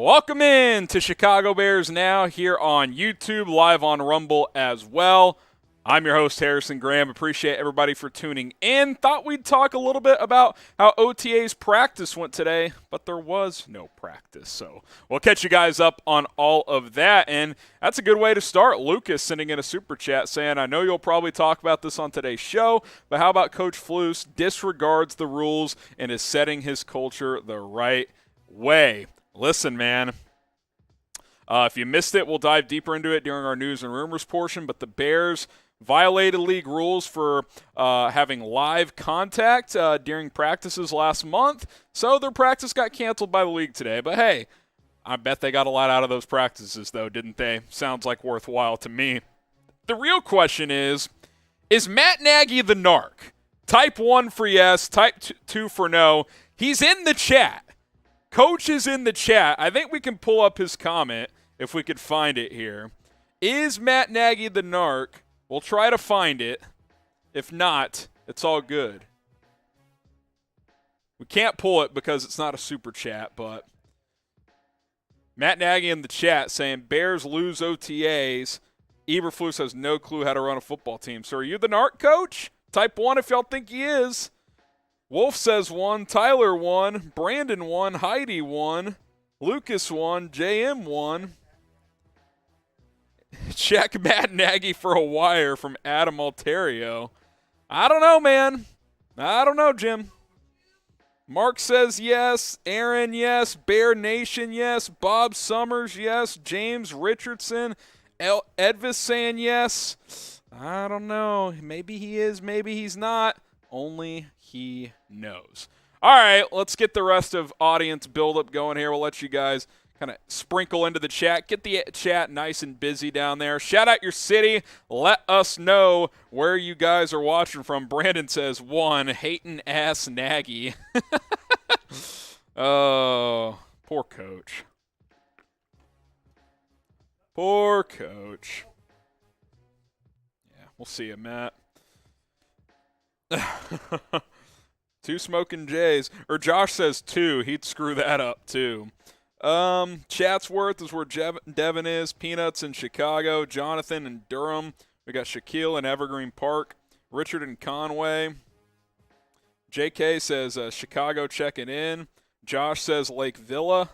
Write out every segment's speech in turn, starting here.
Welcome in to Chicago Bears Now here on YouTube, live on Rumble as well. I'm your host, Harrison Graham. Appreciate everybody for tuning in. Thought we'd talk a little bit about how OTAs practice went today, but there was no practice. So we'll catch you guys up on all of that. And that's a good way to start. Lucas sending in a super chat saying, I know you'll probably talk about this on today's show, but how about Coach Flus disregards the rules and is setting his culture the right way? Listen, man, if you missed it, we'll dive deeper into it during our news and rumors portion, but the Bears violated league rules for having live contact during practices last month, so their practice got canceled by the league today. But hey, I bet they got a lot out of those practices, though, didn't they? Sounds like worthwhile to me. The real question is Matt Nagy the narc? Type 1 for yes, type 2 for no. He's in the chat. Coach is in the chat. I think we can pull up his comment if we could find it here. Is Matt Nagy the narc? We'll try to find it. If not, it's all good. We can't pull it because it's not a super chat, but Matt Nagy in the chat saying Bears lose OTAs. Eberflus has no clue how to run a football team. So are you the narc, Coach? Type 1 if y'all think he is. Wolf says 1, Tyler 1, Brandon 1, Heidi 1, Lucas 1, JM 1. Check Matt Nagy for a wire from Adam Alterio. I don't know, man. I don't know, Jim. Mark says yes, Aaron yes, Bear Nation yes, Bob Summers yes, James Richardson, Edvis saying yes. I don't know. Maybe he is, maybe he's not. Only he knows. All right, let's get the rest of audience build-up going here. We'll let you guys kind of sprinkle into the chat. Get the chat nice and busy down there. Shout out your city. Let us know where you guys are watching from. Brandon says 1, hating ass Nagy. Oh, poor Coach. Poor Coach. Yeah, we'll see you, Matt. 2 smoking Jays. Or Josh says 2. He'd screw that up, too. Chatsworth is where Devin is. Peanuts in Chicago. Jonathan in Durham. We got Shaquille in Evergreen Park. Richard in Conway. JK says Chicago checking in. Josh says Lake Villa.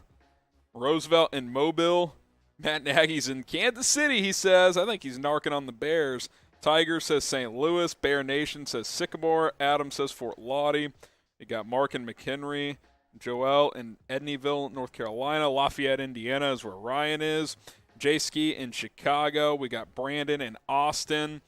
Roosevelt in Mobile. Matt Nagy's in Kansas City, he says. I think he's narking on the Bears. Tiger says St. Louis. Bear Nation says Sycamore. Adam says Fort Lauderdale. You got Mark in McHenry. Joel in Edneyville, North Carolina. Lafayette, Indiana is where Ryan is. Jay Ski in Chicago. We got Brandon in Austin.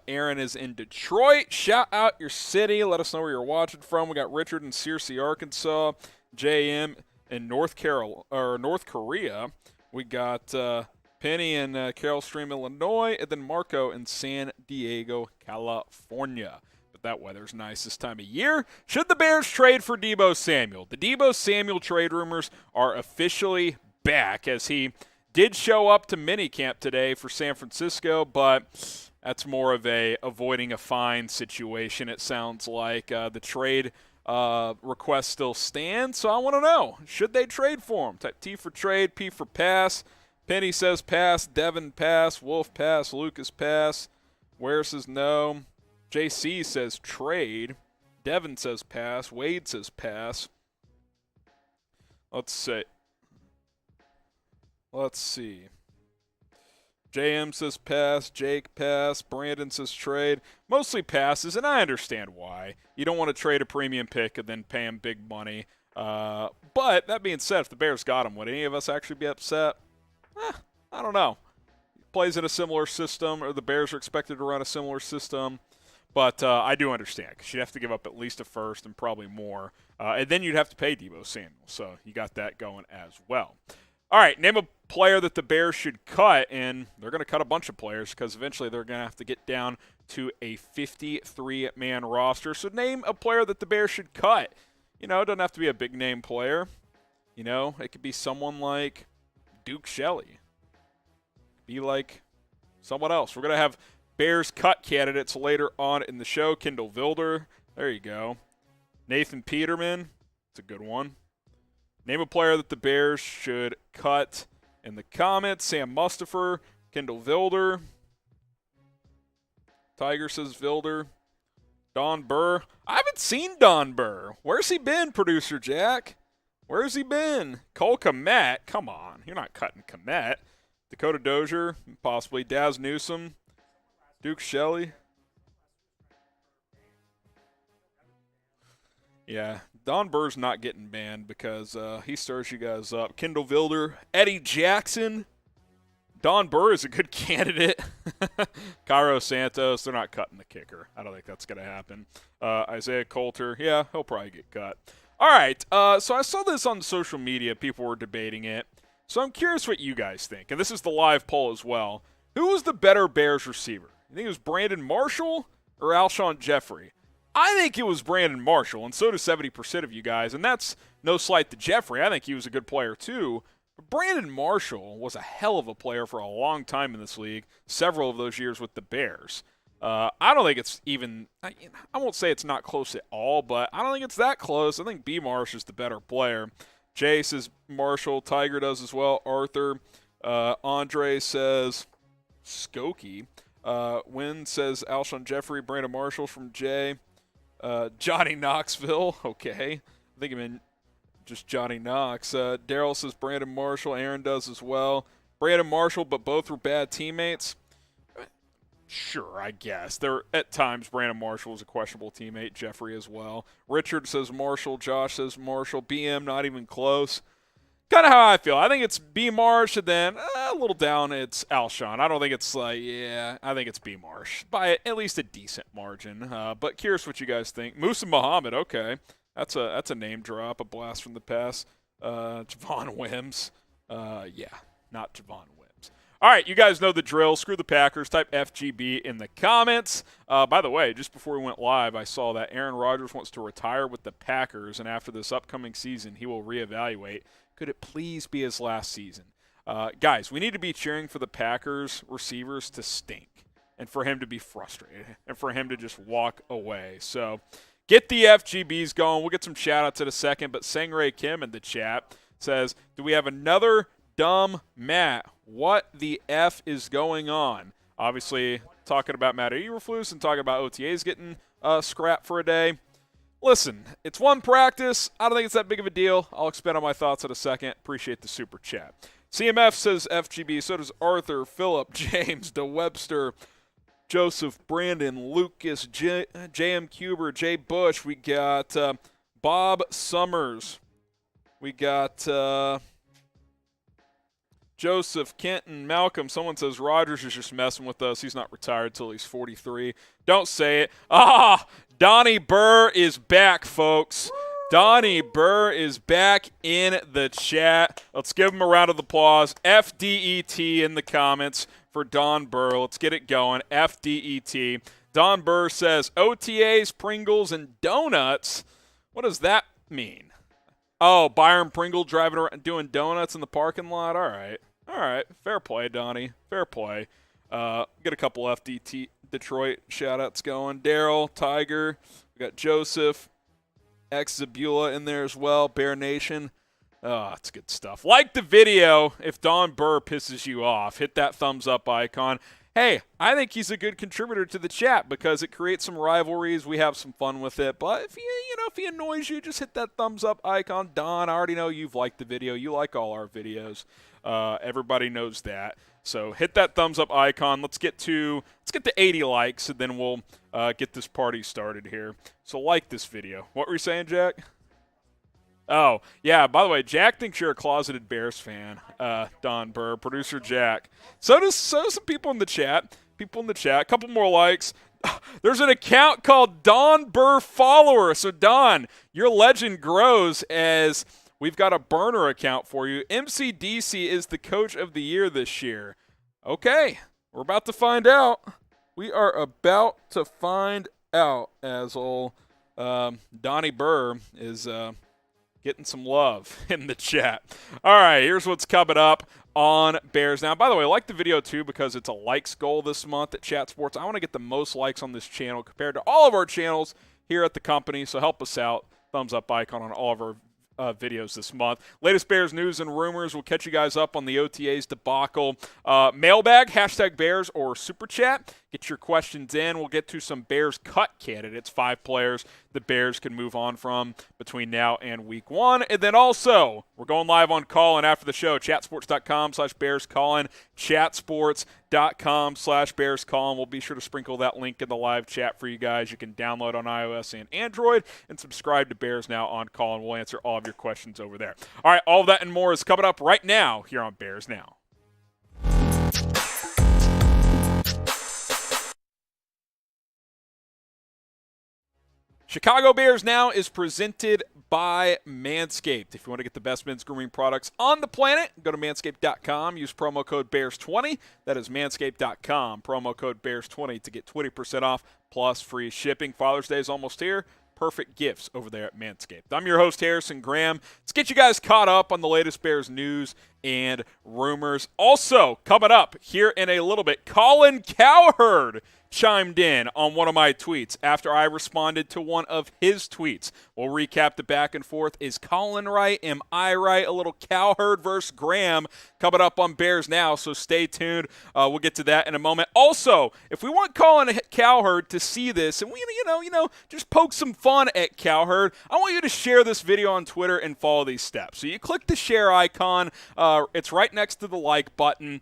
Aaron is in Detroit. Shout out your city. Let us know where you're watching from. We got Richard in Searcy, Arkansas. JM in North Korea. We got Penny in Carroll Stream, Illinois, and then Marco in San Diego, California. But that weather's nice this time of year. Should the Bears trade for Deebo Samuel? The Deebo Samuel trade rumors are officially back, as he did show up to minicamp today for San Francisco, but that's more of a avoiding a fine situation, it sounds like. The trade request still stands, so I want to know, should they trade for him? Type T for trade, P for pass. Penny says pass, Devin pass, Wolf pass, Lucas pass, Ware says no, JC says trade, Devin says pass, Wade says pass. Let's see. JM says pass, Jake pass, Brandon says trade. Mostly passes, and I understand why. You don't want to trade a premium pick and then pay him big money. But that being said, if the Bears got him, would any of us actually be upset? I don't know. He plays in a similar system, or the Bears are expected to run a similar system. But I do understand, because you'd have to give up at least a first and probably more. And then you'd have to pay Deebo Samuel. So you got that going as well. All right, name a player that the Bears should cut, and they're going to cut a bunch of players because eventually they're going to have to get down to a 53-man roster. So name a player that the Bears should cut. You know, it doesn't have to be a big-name player. You know, it could be someone like Duke Shelley. Be like someone else. We're going to have Bears cut candidates later on in the show. Kendall Vilder. There you go. Nathan Peterman. It's a good one. Name a player that the Bears should cut in the comments. Sam Mustafer, Kendall Vilder. Tiger says Vilder. Don Burr. I haven't seen Don Burr. Where's he been, producer Jack? Where's he been? Cole Kmet. Come on. You're not cutting Kmet. Dakota Dozier, possibly. Daz Newsome. Duke Shelley. Yeah, Don Burr's not getting banned because he stirs you guys up. Kendall Vilder. Eddie Jackson. Don Burr is a good candidate. Cairo Santos, they're not cutting the kicker. I don't think that's going to happen. Isaiah Coulter, yeah, he'll probably get cut. All right, so I saw this on social media. People were debating it. So I'm curious what you guys think. And this is the live poll as well. Who was the better Bears receiver? You think it was Brandon Marshall or Alshon Jeffrey? I think it was Brandon Marshall, and so do 70% of you guys. And that's no slight to Jeffrey. I think he was a good player too. Brandon Marshall was a hell of a player for a long time in this league, several of those years with the Bears. I don't think it's even – I won't say it's not close at all, but I don't think it's that close. I think B. Marsh is the better player. Jay says Marshall. Tiger does as well. Arthur. Andre says Skokie. Wynn says Alshon Jeffrey. Brandon Marshall from Jay. Johnny Knoxville. Okay. I think I mean – just Johnny Knox. Daryl says Brandon Marshall. Aaron does as well. Brandon Marshall, but both were bad teammates. Sure, I guess. At times, Brandon Marshall was a questionable teammate. Jeffrey as well. Richard says Marshall. Josh says Marshall. BM, not even close. Kind of how I feel. I think it's B. Marsh, and then a little down, it's Alshon. I don't think it's I think it's B. Marsh by at least a decent margin. But curious what you guys think. Musa Muhammad, okay. That's a name drop, a blast from the past. Javon Wims. Yeah, not Javon Wims. All right, you guys know the drill. Screw the Packers. Type FGB in the comments. By the way, just before we went live, I saw that Aaron Rodgers wants to retire with the Packers, and after this upcoming season, he will reevaluate. Could it please be his last season? Guys, we need to be cheering for the Packers receivers to stink and for him to be frustrated and for him to just walk away. So get the FGBs going. We'll get some shout-outs in a second, but Sangray Kim in the chat says, do we have another dumb Matt? What the F is going on? Obviously, talking about Matt Eberflus and talking about OTAs getting scrapped for a day. Listen, it's one practice. I don't think it's that big of a deal. I'll expand on my thoughts in a second. Appreciate the super chat. CMF says FGB. So does Arthur, Philip, James, DeWebster, Joseph, Brandon, Lucas, J.M. Cuber, Jay Bush. We got Bob Summers. We got Joseph, Kenton, Malcolm. Someone says Rodgers is just messing with us. He's not retired till he's 43. Don't say it. Donnie Burr is back, folks. Donnie Burr is back in the chat. Let's give him a round of applause. FDET in the comments for Don Burr. Let's get it going. FDET. Don Burr says OTAs, Pringles, and donuts. What does that mean? Oh, Byron Pringle driving around doing donuts in the parking lot? All right. Fair play, Donnie. Fair play. Get a couple FDT Detroit shout-outs going. Daryl, Tiger. We got Joseph. Zabula in there as well. Bear Nation. Oh, it's good stuff. Like the video if Don Burr pisses you off. Hit that thumbs up icon. Hey, I think he's a good contributor to the chat because it creates some rivalries. We have some fun with it. But if he annoys you, just hit that thumbs up icon. Don, I already know you've liked the video. You like all our videos. Everybody knows that. So hit that thumbs up icon. Let's get to 80 likes, and then we'll get this party started here. So like this video. What were you saying, Jack? Oh, yeah, by the way, Jack thinks you're a closeted Bears fan, Don Burr, producer Jack. So does some people in the chat. A couple more likes. There's an account called Don Burr Follower. So, Don, your legend grows as we've got a burner account for you. MCDC is the coach of the year this year. Okay, we're about to find out. We are about to find out as old Donnie Burr is getting some love in the chat. All right, here's what's coming up on Bears Now. By the way, like the video too because it's a likes goal this month at Chat Sports. I want to get the most likes on this channel compared to all of our channels here at the company, so help us out. Thumbs up icon on all of our videos this month. Latest Bears news and rumors. We'll catch you guys up on the OTAs debacle. Mailbag, hashtag Bears or Super Chat. Get your questions in. We'll get to some Bears cut candidates, 5 players the Bears can move on from between now and week 1. And then also, we're going live on Callin after the show, chatsports.com/BearsCallin, chatsports.com/BearsCallin. We'll be sure to sprinkle that link in the live chat for you guys. You can download on iOS and Android and subscribe to Bears Now on Callin. We'll answer all of your questions over there. All right, all of that and more is coming up right now here on Bears Now. Chicago Bears Now is presented by Manscaped. If you want to get the best men's grooming products on the planet, go to manscaped.com. Use promo code BEARS20. That is manscaped.com. Promo code BEARS20 to get 20% off plus free shipping. Father's Day is almost here. Perfect gifts over there at Manscaped. I'm your host, Harrison Graham. Let's get you guys caught up on the latest Bears news and rumors. Also, coming up here in a little bit, Colin Cowherd chimed in on one of my tweets after I responded to one of his tweets. We'll recap the back and forth. Is Colin right? Am I right? A little Cowherd versus Graham coming up on Bears Now, so stay tuned. We'll get to that in a moment. Also, if we want Colin Cowherd to see this and we, just poke some fun at Cowherd, I want you to share this video on Twitter and follow these steps. So you click the share icon. It's right next to the like button.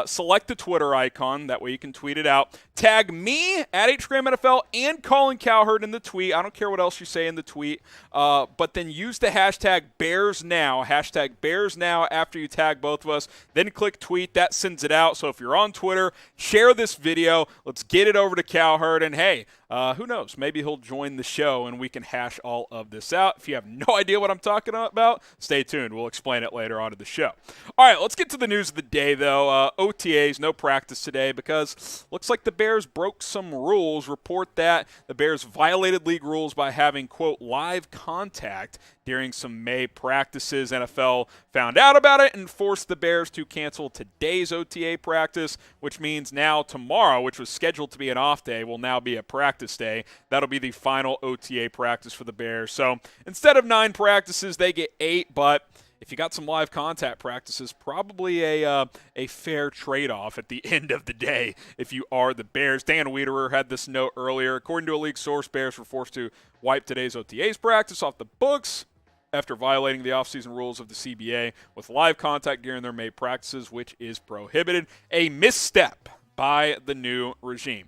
Select the Twitter icon. That way you can tweet it out. Tag me at HGramNFL and Colin Cowherd in the tweet. I don't care what else you say in the tweet. But then use the hashtag BearsNow. Hashtag BearsNow after you tag both of us. Then click tweet. That sends it out. So if you're on Twitter, share this video. Let's get it over to Cowherd. And hey, who knows? Maybe he'll join the show and we can hash all of this out. If you have no idea what I'm talking about, stay tuned. We'll explain it later on in the show. All right, let's get to the news of the day, though. OTAs, no practice today because looks like the Bears broke some rules. Report that the Bears violated league rules by having, quote, live contact during some May practices. NFL found out about it and forced the Bears to cancel today's OTA practice, which means now tomorrow, which was scheduled to be an off day, will now be a practice day. That'll be the final OTA practice for the Bears. So instead of 9 practices, they get 8, but if you got some live contact practices, probably a fair trade-off at the end of the day if you are the Bears. Dan Wiederer had this note earlier. According to a league source, Bears were forced to wipe today's OTAs practice off the books after violating the offseason rules of the CBA with live contact during their May practices, which is prohibited. A misstep by the new regime.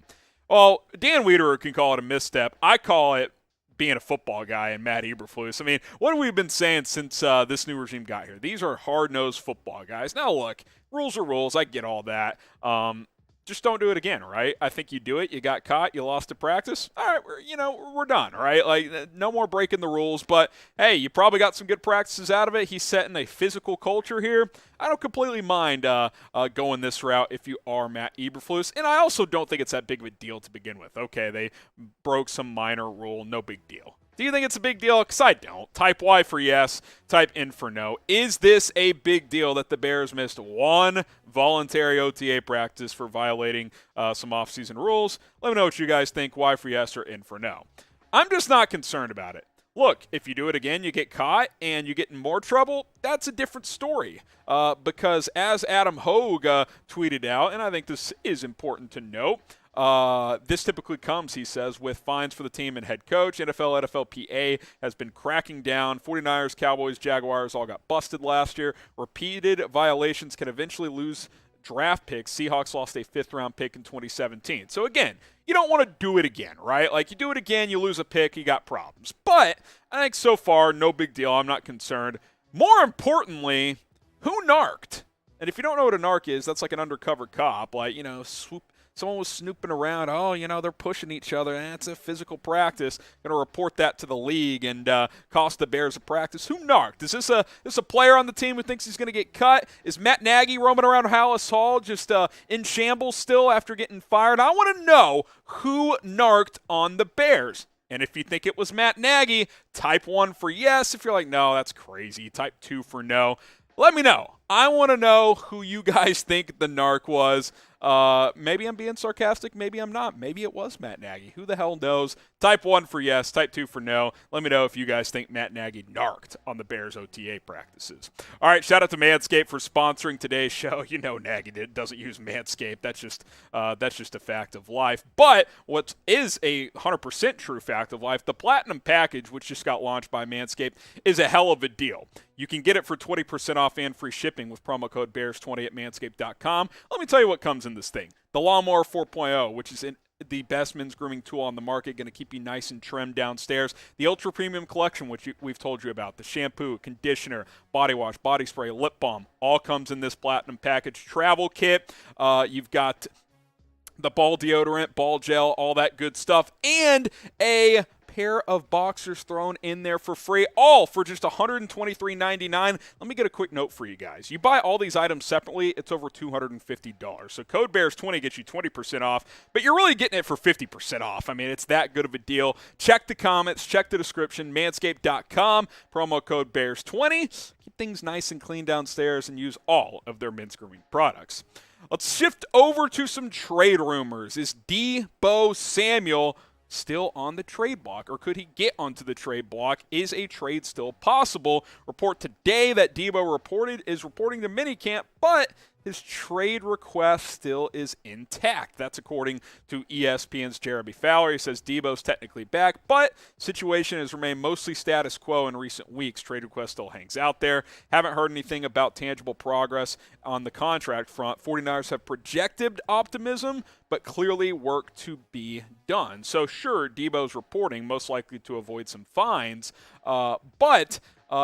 Well, Dan Wiederer can call it a misstep. I call it being a football guy and Matt Eberflus. I mean, what have we been saying since this new regime got here? These are hard-nosed football guys. Now, look, rules are rules. I get all that. Just don't do it again, right? I think you do it. You got caught. You lost to practice. All right, we're done, right? Like, no more breaking the rules. But, hey, you probably got some good practices out of it. He's setting a physical culture here. I don't completely mind going this route if you are Matt Eberflus. And I also don't think it's that big of a deal to begin with. Okay, they broke some minor rule. No big deal. Do you think it's a big deal? Because I don't. Type Y for yes. Type N for no. Is this a big deal that the Bears missed one voluntary OTA practice for violating some offseason rules? Let me know what you guys think. Y for yes or N for no. I'm just not concerned about it. Look, if you do it again, you get caught and you get in more trouble, that's a different story. Because as Adam Hogue tweeted out, and I think this is important to note, this typically comes, he says, with fines for the team and head coach. NFL, NFLPA has been cracking down. 49ers, Cowboys, Jaguars all got busted last year. Repeated violations can eventually lose draft picks. Seahawks lost a 5th-round pick in 2017. So, again, you don't want to do it again, right? Like, you do it again, you lose a pick, you got problems. But I think so far, no big deal. I'm not concerned. More importantly, who narked? And if you don't know what a narc is, that's like an undercover cop. Like, someone was snooping around. Oh, they're pushing each other. That's a physical practice. Going to report that to the league and cost the Bears a practice. Who narked? Is this a player on the team who thinks he's going to get cut? Is Matt Nagy roaming around Hallis Hall just in shambles still after getting fired? I want to know who narked on the Bears. And if you think it was Matt Nagy, type 1 for yes. If you're like, no, that's crazy, type 2 for no. Let me know. I want to know who you guys think the narc was. Maybe I'm being sarcastic. Maybe I'm not. Maybe it was Matt Nagy. Who the hell knows? Type 1 for yes. Type 2 for no. Let me know if you guys think Matt Nagy narked on the Bears OTA practices. All right, shout out to Manscaped for sponsoring today's show. You know Nagy doesn't use Manscaped. That's just a fact of life. But what is a 100% true fact of life, the Platinum Package, which just got launched by Manscaped, is a hell of a deal. You can get it for 20% off and free shipping with promo code Bears20 at manscaped.com. Let me tell you what comes in this thing. The Lawnmower 4.0, which is the best men's grooming tool on the market, going to keep you nice and trimmed downstairs. The Ultra Premium Collection, which we've told you about. The shampoo, conditioner, body wash, body spray, lip balm, all comes in this Platinum Package. Travel kit, you've got the ball deodorant, ball gel, all that good stuff, and a pair of boxers thrown in there for free, all for just $123.99. Let me get a quick note for you guys. You buy all these items separately, it's over $250. So code Bears20 gets you 20% off, but you're really getting it for 50% off. I mean, it's that good of a deal. Check the comments, check the description, manscaped.com, promo code Bears20. Keep things nice and clean downstairs and use all of their men's grooming products. Let's shift over to some trade rumors. Is Deebo Samuel still on the trade block, or could he get onto the trade block? Is a trade still possible? Report today that Deebo is reporting to minicamp, but his trade request still is intact. That's according to ESPN's Jeremy Fowler. He says Deebo's technically back, but situation has remained mostly status quo in recent weeks. Trade request still hangs out there. Haven't heard anything about tangible progress on the contract front. 49ers have projected optimism, but clearly work to be done. So sure, Deebo's reporting, most likely to avoid some fines, but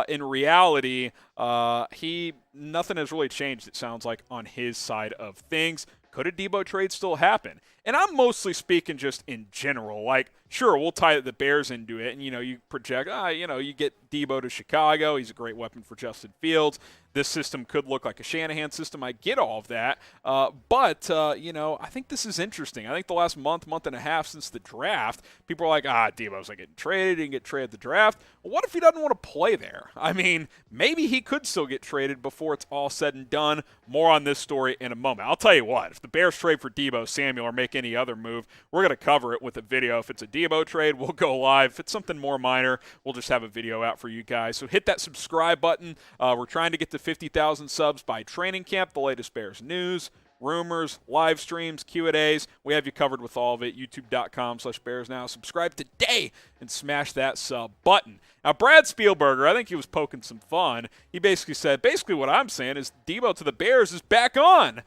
in reality, nothing has really changed, it sounds like, on his side of things. Could a Deebo trade still happen? And I'm mostly speaking just in general. Like, sure, we'll tie the Bears into it, and, you project, you get Deebo to Chicago. He's a great weapon for Justin Fields. This system could look like a Shanahan system. I get all of that. But I think this is interesting. I think the last month and a half since the draft, people are like, Deebo's not getting traded. He didn't get traded at the draft. Well, what if he doesn't want to play there? I mean, maybe he could still get traded before it's all said and done. More on this story in a moment. I'll tell you what, if the Bears trade for Deebo Samuel or make any other move, we're going to cover it with a video. If it's a Deebo trade, we'll go live. If it's something more minor, we'll just have a video out for you guys. So hit that subscribe button. We're trying to get to 50,000 subs by training camp. The latest Bears news, rumors, live streams, Q&As. We have you covered with all of it. YouTube.com/BearsNow. Subscribe today and smash that sub button. Now, Brad Spielberger, I think he was poking some fun. He basically said, what I'm saying is Deebo to the Bears is back on.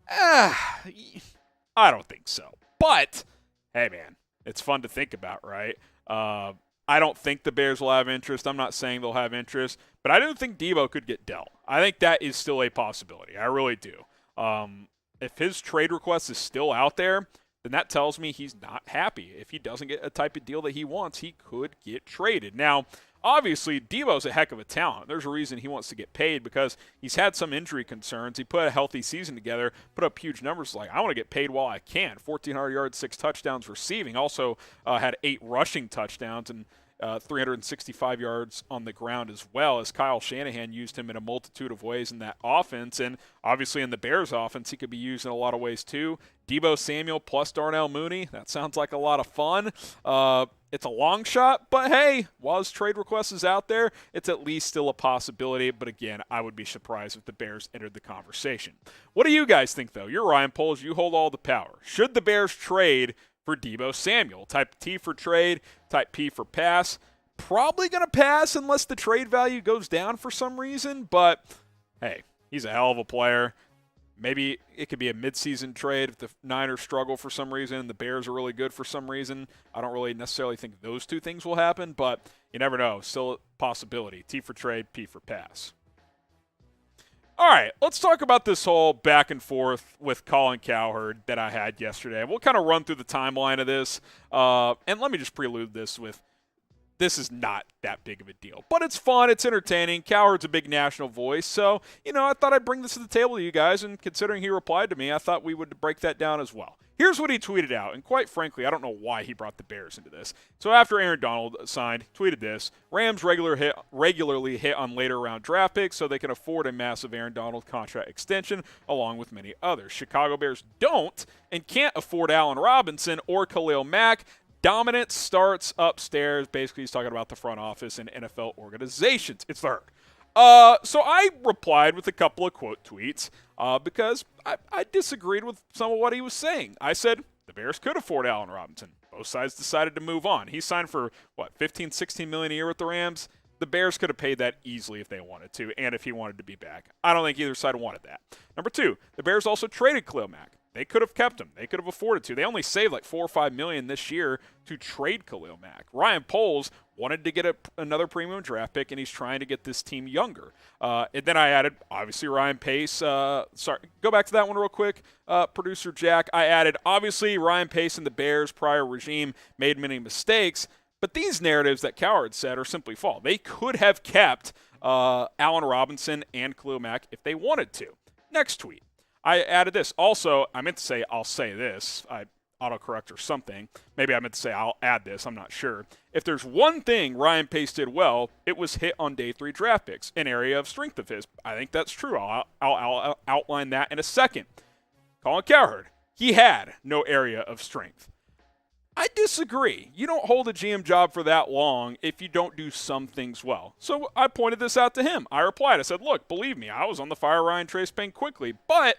I don't think so. But, hey, man, it's fun to think about, right? I don't think the Bears will have interest. I'm not saying they'll have interest, but I don't think Deebo could get dealt. I think that is still a possibility. I really do. If his trade request is still out there, then that tells me he's not happy. If he doesn't get a type of deal that he wants, he could get traded. Now, obviously, Deebo's a heck of a talent. There's a reason he wants to get paid because he's had some injury concerns. He put a healthy season together, put up huge numbers. Like, I want to get paid while I can. 1,400 yards, 6 touchdowns receiving. Also had 8 rushing touchdowns and 365 yards on the ground as well, as Kyle Shanahan used him in a multitude of ways in that offense. And obviously in the Bears offense, he could be used in a lot of ways too. Deebo Samuel plus Darnell Mooney, that sounds like a lot of fun. It's a long shot, but hey, while his trade request is out there, it's at least still a possibility. But again, I would be surprised if the Bears entered the conversation. What do you guys think, though? You're Ryan Poles. You hold all the power. Should the Bears trade for Deebo Samuel? Type T for trade, type P for pass. Probably going to pass unless the trade value goes down for some reason, but hey, he's a hell of a player. Maybe it could be a midseason trade if the Niners struggle for some reason and the Bears are really good for some reason. I don't really necessarily think those two things will happen, but you never know. Still a possibility. T for trade, P for pass. All right, let's talk about this whole back and forth with Colin Cowherd that I had yesterday. We'll kind of run through the timeline of this. And let me just prelude this with this is not that big of a deal. But it's fun. It's entertaining. Cowherd's a big national voice. So, I thought I'd bring this to the table to you guys. And considering he replied to me, I thought we would break that down as well. Here's what he tweeted out. And quite frankly, I don't know why he brought the Bears into this. So after Aaron Donald signed, tweeted this, Rams regularly hit on later round draft picks so they can afford a massive Aaron Donald contract extension along with many others. Chicago Bears don't and can't afford Allen Robinson or Khalil Mack. Dominance starts upstairs. Basically, he's talking about the front office and NFL organizations. It's the herd. So I replied with a couple of quote tweets because I disagreed with some of what he was saying. I said the Bears could afford Allen Robinson. Both sides decided to move on. He signed for, $15-16 million a year with the Rams? The Bears could have paid that easily if they wanted to and if he wanted to be back. I don't think either side wanted that. Number two, the Bears also traded Khalil Mack. They could have kept him. They could have afforded to. They only saved like $4 or $5 million this year to trade Khalil Mack. Ryan Poles wanted to get another premium draft pick, and he's trying to get this team younger. And then I added, obviously, Ryan Pace. Go back to that one real quick, producer Jack. I added, obviously, Ryan Pace and the Bears' prior regime made many mistakes, but these narratives that Cowherd said are simply false. They could have kept Allen Robinson and Khalil Mack if they wanted to. Next tweet. I added this. Also, I meant to say I'll say this. I autocorrect or something. Maybe I meant to say I'll add this. I'm not sure. If there's one thing Ryan Pace did well, it was hit on day 3 draft picks, an area of strength of his. I think that's true. I'll outline that in a second. Colin Cowherd, he had no area of strength. I disagree. You don't hold a GM job for that long if you don't do some things well. So I pointed this out to him. I replied. I said, look, believe me, I was on the fire Ryan Trace Payne quickly, but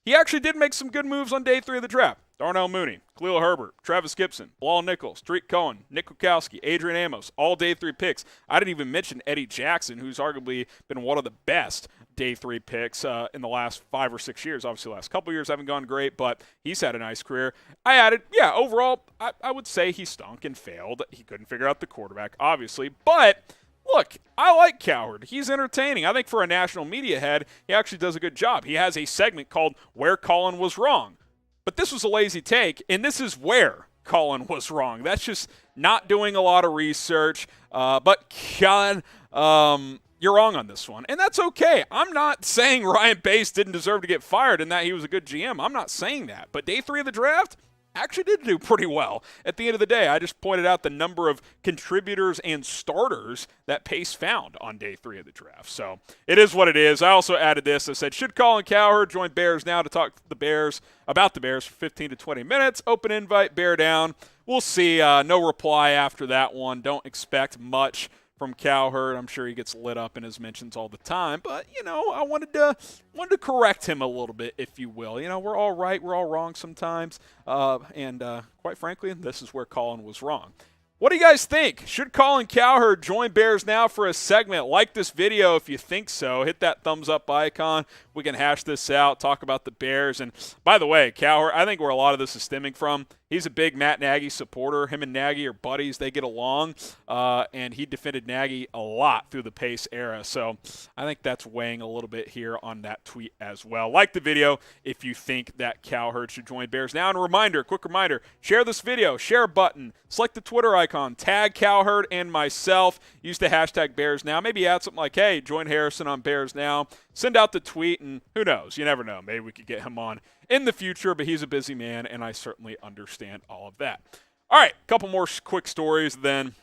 he actually did make some good moves on day 3 of the draft. Darnell Mooney, Khalil Herbert, Travis Gibson, Bilal Nichols, Tariq Cohen, Nick Kwiatkowski, Adrian Amos, all day 3 picks. I didn't even mention Eddie Jackson, who's arguably been one of the best day 3 picks in the last 5 or 6 years. Obviously, the last couple years haven't gone great, but he's had a nice career. I added, overall, I would say he stunk and failed. He couldn't figure out the quarterback, obviously, but look, I like Cowherd. He's entertaining. I think for a national media head, he actually does a good job. He has a segment called Where Colin Was Wrong. But this was a lazy take, and this is where Colin was wrong. That's just not doing a lot of research. But Colin, you're wrong on this one, and that's okay. I'm not saying Ryan Pace didn't deserve to get fired and that he was a good GM. I'm not saying that. But day 3 of the draft actually did do pretty well. At the end of the day, I just pointed out the number of contributors and starters that Pace found on day 3 of the draft. So it is what it is. I also added this. I said, should Colin Cowherd join Bears now to talk to the Bears about the Bears for 15 to 20 minutes? Open invite, bear down. We'll see. No reply after that one. Don't expect much from Cowherd. I'm sure he gets lit up in his mentions all the time, but I wanted to correct him a little bit, if you will. We're all right, we're all wrong sometimes, and quite frankly, this is where Colin was wrong. What do you guys think? Should Colin Cowherd join Bears now for a segment? Like this video if you think so. Hit that thumbs up icon. We can hash this out, talk about the Bears. And by the way, Cowherd, I think where a lot of this is stemming from, he's a big Matt Nagy supporter. Him and Nagy are buddies. They get along. And he defended Nagy a lot through the Pace era. So I think that's weighing a little bit here on that tweet as well. Like the video if you think that Cowherd should join Bears now. And a quick reminder, share this video, share button, select the Twitter icon, tag Cowherd and myself, use the hashtag Bears Now. Maybe add something like, hey, join Harrison on Bears Now. Send out the tweet, and who knows? You never know. Maybe we could get him on in the future, but he's a busy man, and I certainly understand all of that. All right, a couple more quick stories, then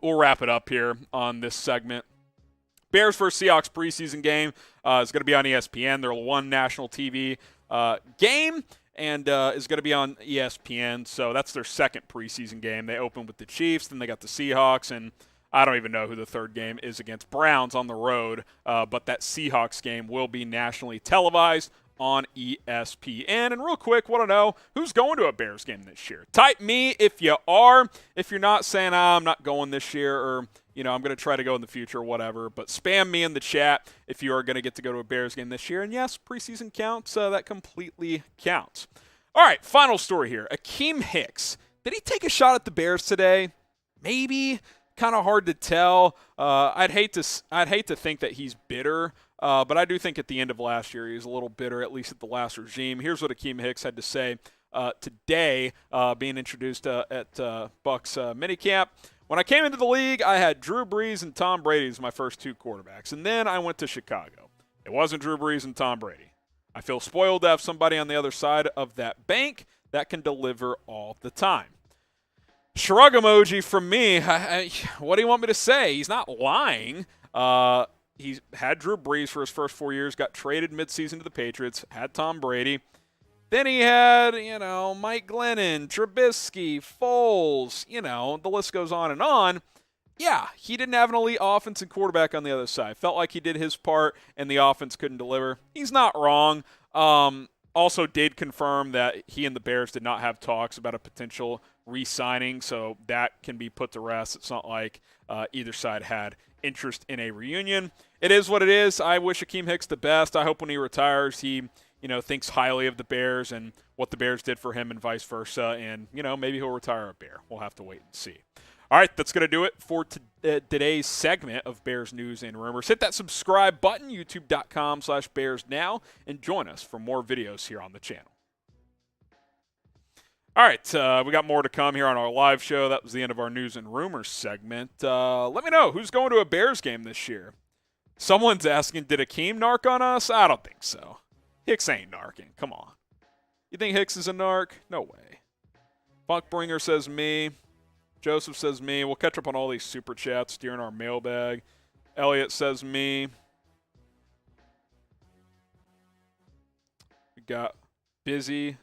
we'll wrap it up here on this segment. Bears vs. Seahawks preseason game is going to be on ESPN. They're one national TV game, and is going to be on ESPN, so that's their second preseason game. They open with the Chiefs, then they got the Seahawks, and I don't even know who the third game is against. Browns on the road, but that Seahawks game will be nationally televised on ESPN. And real quick, want to know who's going to a Bears game this year? Type me if you are. If you're not saying, I'm not going this year, or I'm going to try to go in the future or whatever, but spam me in the chat if you are going to get to go to a Bears game this year. And yes, preseason counts. That completely counts. All right, final story here. Akiem Hicks. Did he take a shot at the Bears today? Maybe. Kind of hard to tell. I'd hate to think that he's bitter, but I do think at the end of last year he was a little bitter, at least at the last regime. Here's what Akiem Hicks had to say today, being introduced at Bucs minicamp. When I came into the league, I had Drew Brees and Tom Brady as my first 2 quarterbacks, and then I went to Chicago. It wasn't Drew Brees and Tom Brady. I feel spoiled to have somebody on the other side of that bank that can deliver all the time. Shrug emoji from me. What do you want me to say? He's not lying. He's had Drew Brees for his first 4 years, got traded midseason to the Patriots, had Tom Brady. Then he had, Mike Glennon, Trubisky, Foles, the list goes on and on. Yeah, he didn't have an elite offense and quarterback on the other side. Felt like he did his part and the offense couldn't deliver. He's not wrong. Also did confirm that he and the Bears did not have talks about a potential re-signing, so that can be put to rest. It's not like either side had interest in a reunion. It is what it is. I wish Akiem Hicks the best. I hope when he retires he thinks highly of the Bears and what the Bears did for him and vice versa, and maybe he'll retire a Bear. We'll have to wait and see. All right, that's going to do it for today's segment of Bears News and Rumors. Hit that subscribe button, youtube.com/BearsNow, and join us for more videos here on the channel. All right, we got more to come here on our live show. That was the end of our News and Rumors segment. Let me know, who's going to a Bears game this year? Someone's asking, did Akiem narc on us? I don't think so. Hicks ain't narking. Come on. You think Hicks is a narc? No way. Funkbringer says me. Joseph says me. We'll catch up on all these super chats during our mailbag. Elliot says me. We got Busy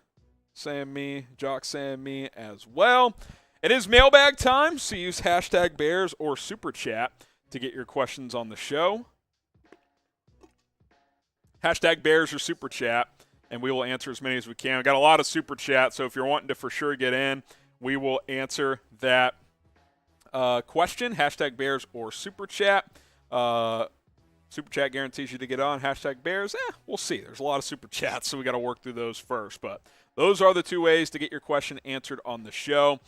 saying me. Jock saying me as well. It is mailbag time, so use hashtag Bears or super chat to get your questions on the show. Hashtag Bears or super chat, and we will answer as many as we can. We got a lot of super chat, so if you're wanting to for sure get in, we will answer that question. Hashtag Bears or super chat. Super chat guarantees you to get on. Hashtag Bears. We'll see. There's a lot of super chats, so we got to work through those first. But those are the 2 ways to get your question answered on the show.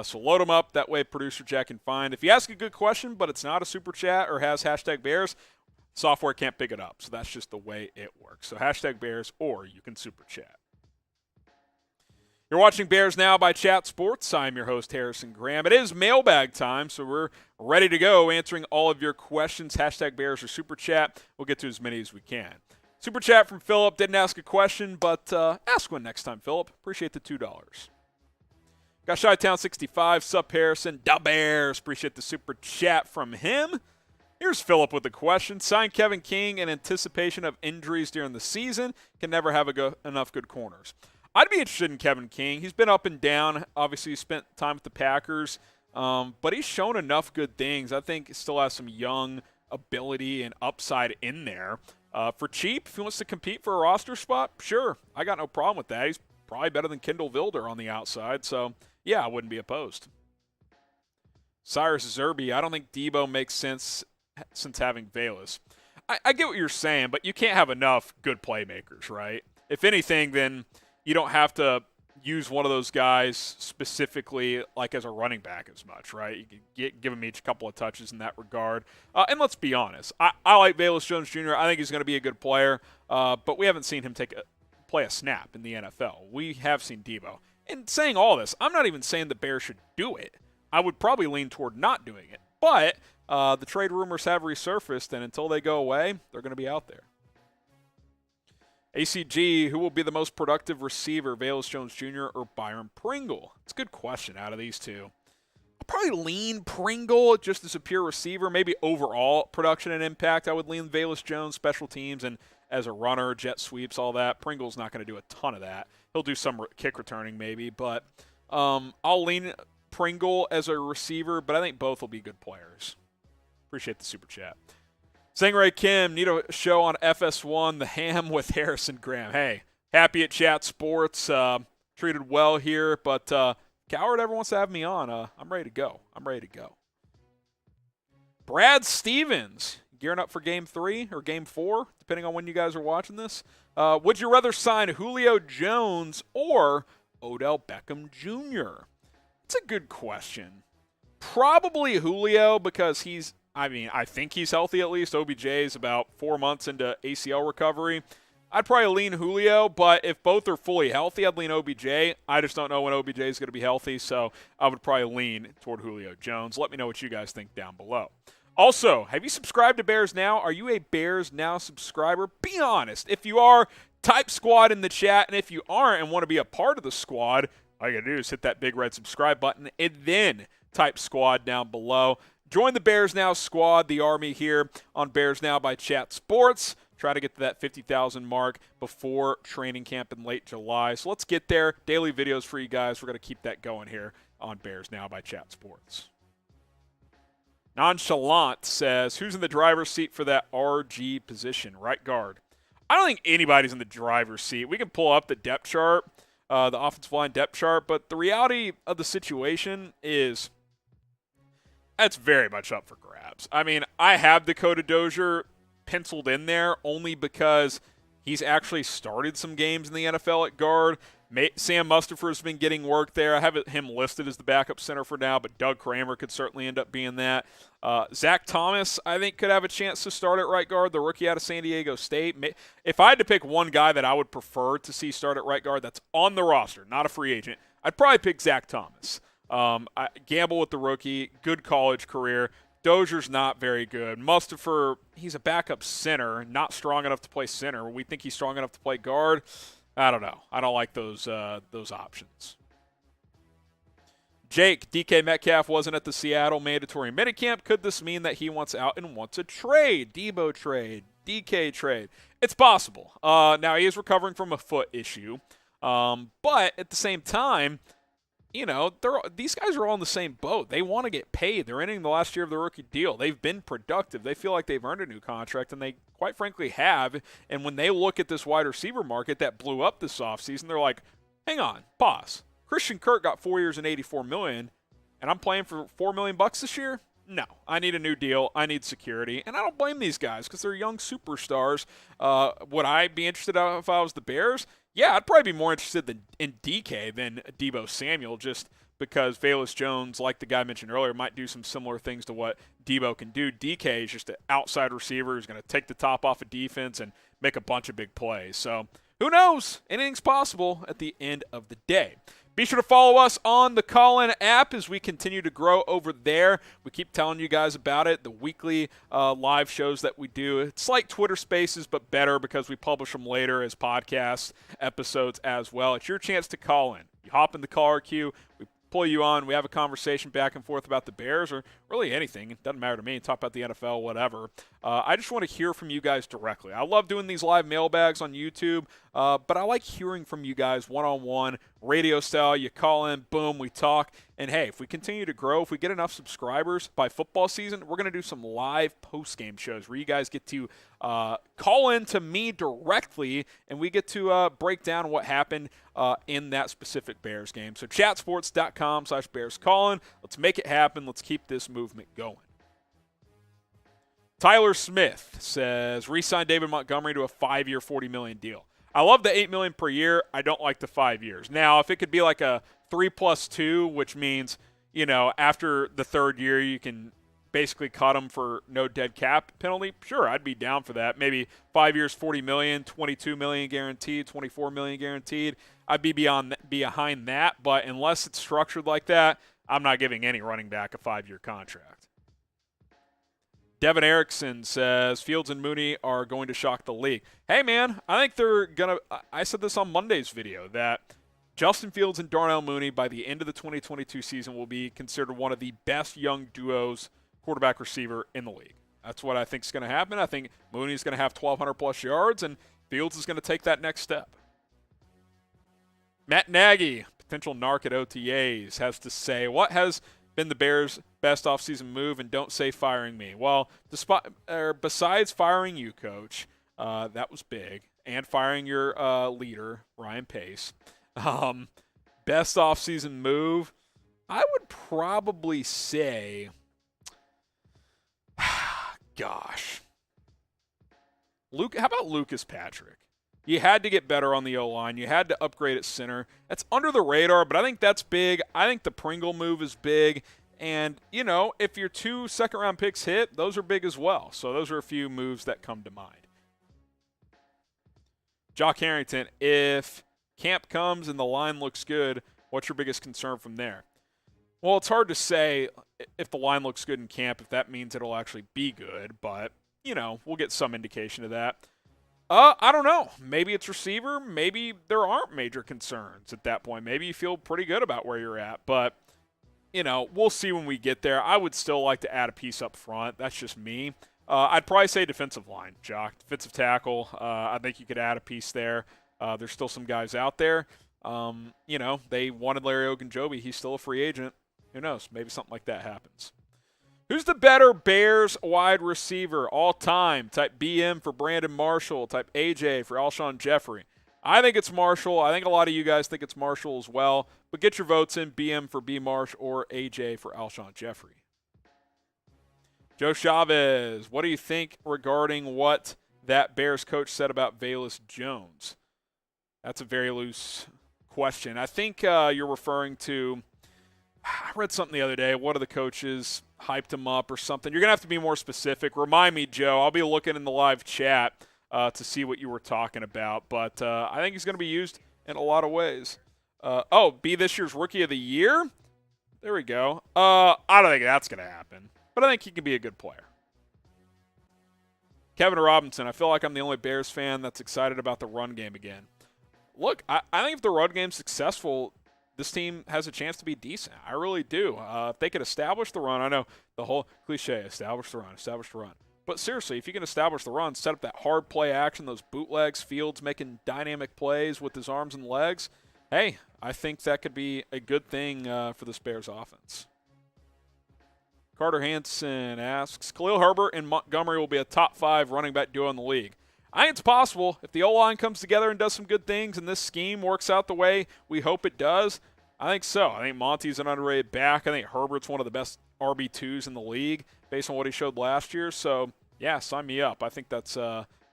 So load them up. That way producer Jack can find. If you ask a good question, but it's not a super chat or has hashtag Bears, software can't pick it up. So that's just the way it works. So hashtag Bears, or you can super chat. You're watching Bears Now by Chat Sports. I'm your host, Harrison Graham. It is mailbag time, so we're ready to go answering all of your questions. Hashtag Bears or super chat. We'll get to as many as we can. Super chat from Philip. Didn't ask a question, but ask one next time, Philip. Appreciate the $2. Got Chi-Town65. Sup, Harrison. Da Bears. Appreciate the super chat from him. Here's Philip with a question. Sign Kevin King in anticipation of injuries during the season. Can never have enough good corners. I'd be interested in Kevin King. He's been up and down. Obviously, he spent time with the Packers, but he's shown enough good things. I think he still has some young ability and upside in there. For cheap, if he wants to compete for a roster spot, sure. I got no problem with that. He's probably better than Kendall Vilder on the outside, so yeah, I wouldn't be opposed. Cyrus Zerby, I don't think Deebo makes sense since having Valus. I get what you're saying, but you can't have enough good playmakers, right? If anything, then you don't have to use one of those guys specifically like as a running back as much, right? You can give them each a couple of touches in that regard. And let's be honest, I like Valus Jones Jr. I think he's going to be a good player, but we haven't seen him play a snap in the NFL. We have seen Deebo. And saying all this, I'm not even saying the Bears should do it. I would probably lean toward not doing it. But the trade rumors have resurfaced, and until they go away, they're going to be out there. ACG, who will be the most productive receiver, Valus Jones Jr. or Byron Pringle? It's a good question out of these two. I'll probably lean Pringle just as a pure receiver. Maybe overall production and impact, I would lean Valus Jones, special teams, and as a runner, jet sweeps, all that. Pringle's not going to do a ton of that. He'll do some kick returning maybe, but I'll lean Pringle as a receiver, but I think both will be good players. Appreciate the super chat. Stingray Kim, need a show on FS1, the ham with Harrison Graham. Hey, happy at Chat Sports. Treated well here, but Cowherd ever wants to have me on, I'm ready to go. Brad Stevens, gearing up for Game 3 or Game 4, depending on when you guys are watching this. Would you rather sign Julio Jones or Odell Beckham Jr.? It's a good question. Probably Julio because I think he's healthy at least. OBJ is about 4 months into ACL recovery. I'd probably lean Julio, but if both are fully healthy, I'd lean OBJ. I just don't know when OBJ is going to be healthy, so I would probably lean toward Julio Jones. Let me know what you guys think down below. Also, have you subscribed to Bears Now? Are you a Bears Now subscriber? Be honest. If you are, type squad in the chat, and if you aren't and want to be a part of the squad, all you got to do is hit that big red subscribe button and then type squad down below. Join the Bears Now squad, the army here on Bears Now by Chat Sports. Try to get to that 50,000 mark before training camp in late July. So let's get there. Daily videos for you guys. We're going to keep that going here on Bears Now by Chat Sports. Nonchalant says, who's in the driver's seat for that RG position, right guard? I don't think anybody's in the driver's seat. We can pull up the depth chart, the offensive line depth chart, but the reality of the situation is that's very much up for grabs. I mean, I have Dakota Dozier penciled in there only because he's actually started some games in the NFL at guard. Sam Mustipher has been getting work there. I have him listed as the backup center for now, but Doug Kramer could certainly end up being that. Zach Thomas, I think, could have a chance to start at right guard, the rookie out of San Diego State. If I had to pick one guy that I would prefer to see start at right guard that's on the roster, not a free agent, I'd probably pick Zach Thomas. I gamble with the rookie, good college career. Dozier's not very good. Mustipher, he's a backup center, not strong enough to play center. We think he's strong enough to play guard. I don't know. I don't like those options. Jake, DK Metcalf wasn't at the Seattle mandatory minicamp. Could this mean that he wants out and wants a trade? Deebo trade, DK trade. It's possible. Now, he is recovering from a foot issue. But at the same time, you know, these guys are all in the same boat. They want to get paid. They're entering the last year of the rookie deal. They've been productive. They feel like they've earned a new contract, and they quite frankly have. And when they look at this wide receiver market that blew up this offseason, they're like, hang on, pause. Christian Kirk got 4 years and $84 million, and I'm playing for $4 million this year? No, I need a new deal. I need security, and I don't blame these guys because they're young superstars. Would I be interested if I was the Bears? Yeah, I'd probably be more interested in DK than Deebo Samuel, just because Velus Jones, like the guy I mentioned earlier, might do some similar things to what Deebo can do. DK is just an outside receiver who's going to take the top off of defense and make a bunch of big plays. So who knows? Anything's possible at the end of the day. Be sure to follow us on the Call-In app as we continue to grow over there. We keep telling you guys about it, the weekly live shows that we do. It's like Twitter Spaces, but better because we publish them later as podcast episodes as well. It's your chance to call in. You hop in the caller queue. We pull you on. We have a conversation back and forth about the Bears or really anything. It doesn't matter to me. Talk about the NFL, whatever. I just want to hear from you guys directly. I love doing these live mailbags on YouTube, but I like hearing from you guys one-on-one, radio style. You call in, boom, we talk. And, hey, if we continue to grow, if we get enough subscribers by football season, we're going to do some live post-game shows where you guys get to call in to me directly, and we get to break down what happened in that specific Bears game. So chatsports.com/BearsCallin. Let's make it happen. Let's keep this movement going. Tyler Smith says, re-sign David Montgomery to a 5-year, $40 million deal. I love the $8 million per year. I don't like the 5 years. Now, if it could be like a 3+2, which means, you know, after the third year you can basically cut him for no dead cap penalty, sure, I'd be down for that. Maybe 5 years, $40 million, $22 million guaranteed, $24 million guaranteed. I'd be behind that, but unless it's structured like that, I'm not giving any running back a 5-year contract. Devin Erickson says Fields and Mooney are going to shock the league. Hey, man, I think they're going to – I said this on Monday's video, that Justin Fields and Darnell Mooney by the end of the 2022 season will be considered one of the best young duos quarterback receiver in the league. That's what I think is going to happen. I think Mooney's going to have 1,200-plus yards, and Fields is going to take that next step. Matt Nagy, potential narc at OTAs, has to say, what has been the Bears' best offseason move, and don't say firing me? Well, besides firing you, Coach, that was big, and firing your leader, Ryan Pace, best offseason move, I would probably say, gosh, how about Lucas Patrick? You had to get better on the O-line. You had to upgrade at center. That's under the radar, but I think that's big. I think the Pringle move is big. And, you know, if your 2 second-round picks hit, those are big as well. So those are a few moves that come to mind. Jock Harrington, if camp comes and the line looks good, what's your biggest concern from there? Well, it's hard to say if the line looks good in camp, if that means it'll actually be good, but, we'll get some indication of that. I don't know. Maybe it's receiver. Maybe there aren't major concerns at that point. Maybe you feel pretty good about where you're at, but, we'll see when we get there. I would still like to add a piece up front. That's just me. I'd probably say defensive line, Jock. Defensive tackle, I think you could add a piece there. There's still some guys out there. They wanted Larry Ogunjobi. He's still a free agent. Who knows? Maybe something like that happens. Who's the better Bears wide receiver all time? Type BM for Brandon Marshall. Type AJ for Alshon Jeffrey. I think it's Marshall. I think a lot of you guys think it's Marshall as well. But get your votes in, BM for B. Marsh or AJ for Alshon Jeffrey. Joe Chavez, what do you think regarding what that Bears coach said about Velus Jones? That's a very loose question. I think you're referring to, I read something the other day. One of the coaches hyped him up or something. You're going to have to be more specific. Remind me, Joe. I'll be looking in the live chat to see what you were talking about. But I think he's going to be used in a lot of ways. Be this year's Rookie of the Year? There we go. I don't think that's going to happen. But I think he can be a good player. Kevin Robinson, I feel like I'm the only Bears fan that's excited about the run game again. Look, I think if the run game's successful, this team has a chance to be decent. I really do. If they could establish the run, I know the whole cliche, establish the run. But seriously, if you can establish the run, set up that hard play action, those bootlegs, Fields making dynamic plays with his arms and legs, hey, I think that could be a good thing for this Bears offense. Carter Hansen asks, Khalil Herbert and Montgomery will be a top 5 running back duo in the league. I think it's possible. If the O-line comes together and does some good things and this scheme works out the way we hope it does, I think so. I think Monty's an underrated back. I think Herbert's one of the best RB2s in the league based on what he showed last year. So, yeah, sign me up. I think that's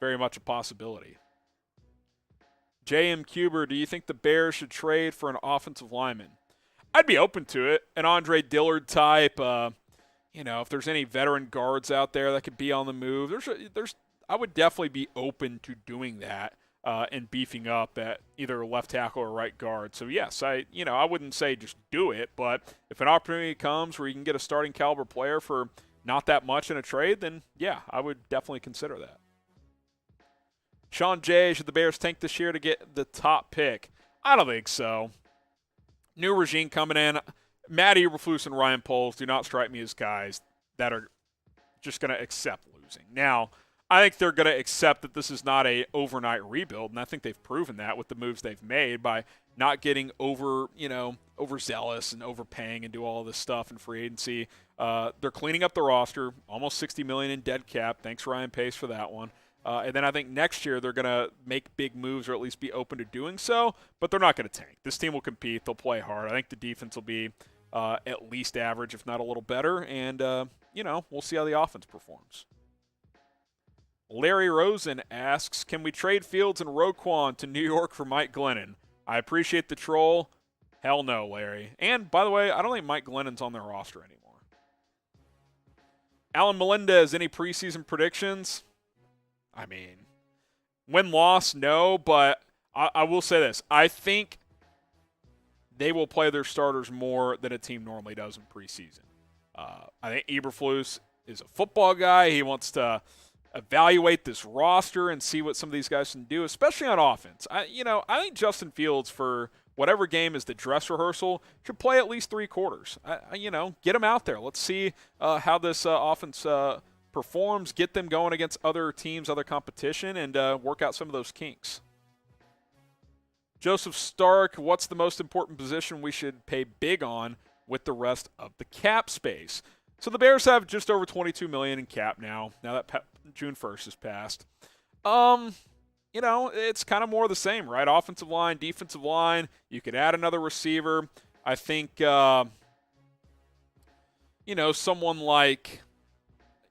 very much a possibility. J.M. Cuber, do you think the Bears should trade for an offensive lineman? I'd be open to it. An Andre Dillard type, if there's any veteran guards out there that could be on the move, I would definitely be open to doing that and beefing up at either left tackle or right guard. So yes, I wouldn't say just do it, but if an opportunity comes where you can get a starting caliber player for not that much in a trade, then yeah, I would definitely consider that. Sean J, should the Bears tank this year to get the top pick? I don't think so. New regime coming in. Matt Eberflus and Ryan Poles do not strike me as guys that are just going to accept losing. Now, I think they're going to accept that this is not a overnight rebuild, and I think they've proven that with the moves they've made by not getting overzealous and overpaying and do all this stuff in free agency. They're cleaning up the roster, almost $60 million in dead cap. Thanks, Ryan Pace, for that one. And then I think next year they're going to make big moves or at least be open to doing so, but they're not going to tank. This team will compete. They'll play hard. I think the defense will be at least average, if not a little better, and, we'll see how the offense performs. Larry Rosen asks, can we trade Fields and Roquan to New York for Mike Glennon? I appreciate the troll. Hell no, Larry. And, by the way, I don't think Mike Glennon's on their roster anymore. Alan Melendez, any preseason predictions? I mean, win-loss, no, but I will say this. I think they will play their starters more than a team normally does in preseason. I think Eberflus is a football guy. He wants to evaluate this roster and see what some of these guys can do, especially on offense. I think Justin Fields, for whatever game is the dress rehearsal, should play at least 3 quarters. Get him out there. Let's see how this offense performs, get them going against other teams, other competition, and work out some of those kinks. Joseph Stark, what's the most important position we should pay big on with the rest of the cap space? So the Bears have just over $22 million in cap now that June 1st has passed. It's kind of more of the same, right? Offensive line, defensive line. You could add another receiver. I think, someone like,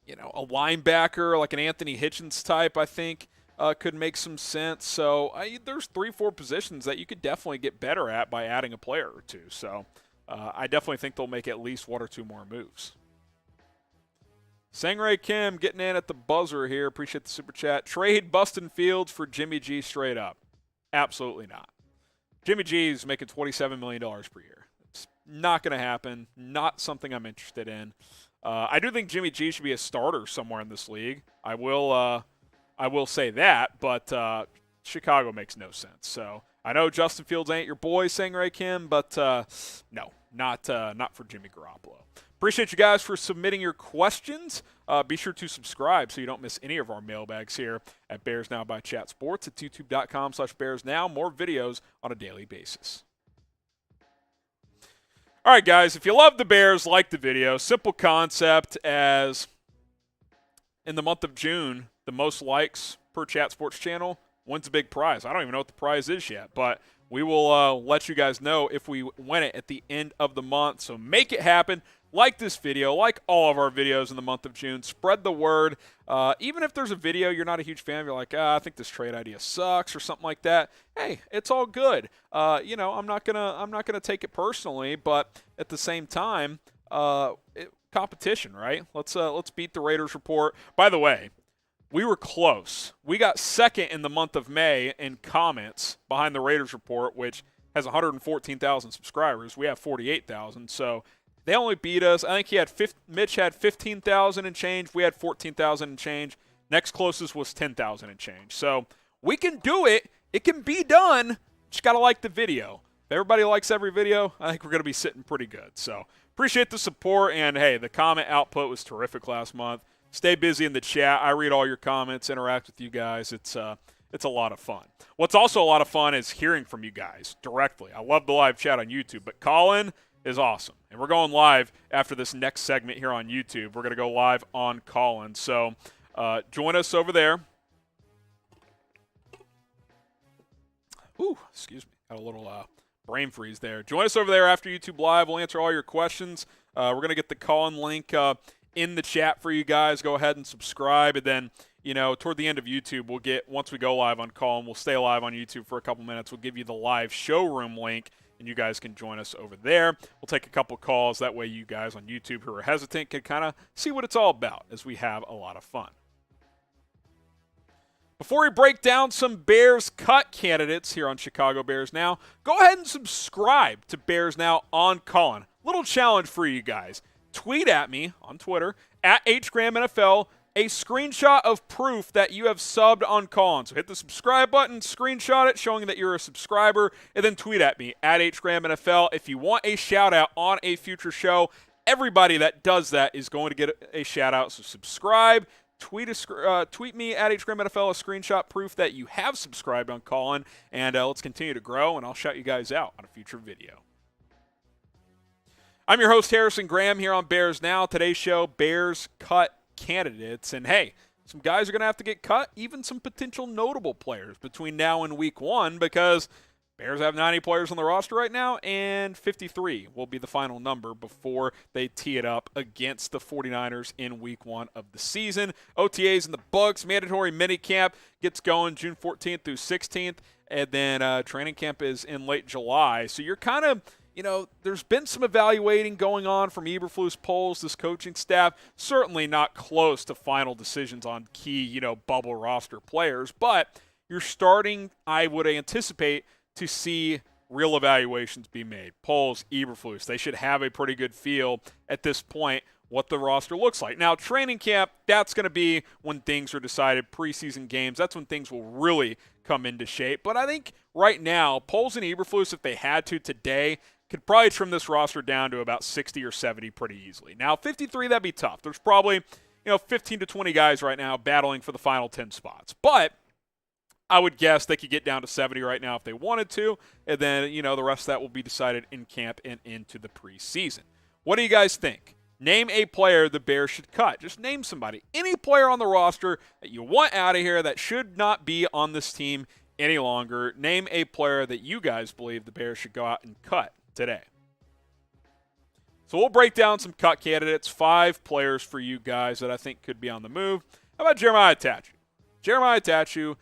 a linebacker, like an Anthony Hitchens type, I think, could make some sense. So there's 3-4 positions that you could definitely get better at by adding a player or two. So I definitely think they'll make at least 1 or 2 more moves. Sangray Kim getting in at the buzzer here. Appreciate the super chat. Trade Bustin Fields for Jimmy G straight up. Absolutely not. Jimmy G's making $27 million per year. It's not going to happen. Not something I'm interested in. I do think Jimmy G should be a starter somewhere in this league. I will say that, but Chicago makes no sense. So I know Justin Fields ain't your boy, Sangray Kim, but no, not for Jimmy Garoppolo. Appreciate you guys for submitting your questions. Be sure to subscribe so you don't miss any of our mailbags here at Bears Now by Chat Sports at youtube.com/BearsNow. More videos on a daily basis. All right, guys, if you love the Bears, like the video. Simple concept as in the month of June, the most likes per Chat Sports channel wins a big prize. I don't even know what the prize is yet, but we will let you guys know if we win it at the end of the month. So make it happen. Like this video, like all of our videos in the month of June. Spread the word. Even if there's a video you're not a huge fan of, you're like, I think this trade idea sucks or something like that. Hey, it's all good. I'm not gonna take it personally, but at the same time, competition, right? Let's beat the Raiders report. By the way, we were close. We got second in the month of May in comments behind the Raiders report, which has 114,000 subscribers. We have 48,000, so they only beat us. I think Mitch had 15,000 and change. We had 14,000 and change. Next closest was 10,000 and change. So we can do it. It can be done. Just got to like the video. If everybody likes every video, I think we're going to be sitting pretty good. So appreciate the support. And, hey, the comment output was terrific last month. Stay busy in the chat. I read all your comments, interact with you guys. It's a lot of fun. What's also a lot of fun is hearing from you guys directly. I love the live chat on YouTube, but Colin is awesome. And we're going live after this next segment here on YouTube. We're going to go live on Colin. So join us over there. Ooh, excuse me. Got a little brain freeze there. Join us over there after YouTube Live. We'll answer all your questions. We're going to get the Colin link in the chat for you guys. Go ahead and subscribe. And then, toward the end of YouTube, once we go live on Colin, we'll stay live on YouTube for a couple minutes. We'll give you the live showroom link, and you guys can join us over there. We'll take a couple calls. That way you guys on YouTube who are hesitant can kind of see what it's all about as we have a lot of fun. Before we break down some Bears cut candidates here on Chicago Bears Now, go ahead and subscribe to Bears Now on Colin. Little challenge for you guys. Tweet at me on Twitter, at HGrahamNFL, a screenshot of proof that you have subbed on Colin. So hit the subscribe button, screenshot it, showing that you're a subscriber, and then tweet at me, at HGrahamNFL. If you want a shout-out on a future show, everybody that does that is going to get a shout-out. So subscribe, tweet me, at HGrahamNFL, a screenshot proof that you have subscribed on Colin, and let's continue to grow, and I'll shout you guys out on a future video. I'm your host, Harrison Graham, here on Bears Now. Today's show, Bears cut candidates. And, hey, some guys are going to have to get cut, even some potential notable players between now and week one, because Bears have 90 players on the roster right now, and 53 will be the final number before they tee it up against the 49ers in week one of the season. OTAs in the books. Mandatory minicamp gets going June 14th through 16th, and then training camp is in late July. So you're kind of, there's been some evaluating going on from Eberflus, Poles, this coaching staff. Certainly not close to final decisions on key, bubble roster players. But you're starting, I would anticipate, to see real evaluations be made. Poles, Eberflus, they should have a pretty good feel at this point what the roster looks like. Now, training camp, that's going to be when things are decided. Preseason games, that's when things will really come into shape. But I think right now, Poles and Eberflus, if they had to today, could probably trim this roster down to about 60 or 70 pretty easily. Now, 53, that'd be tough. There's probably, 15 to 20 guys right now battling for the final 10 spots. But I would guess they could get down to 70 right now if they wanted to, and then, the rest of that will be decided in camp and into the preseason. What do you guys think? Name a player the Bears should cut. Just name somebody. Any player on the roster that you want out of here that should not be on this team any longer. Name a player that you guys believe the Bears should go out and cut today. So we'll break down some cut candidates, 5 players for you guys that I think could be on the move. How about Jeremiah Tattoo? Jeremiah Tattoo,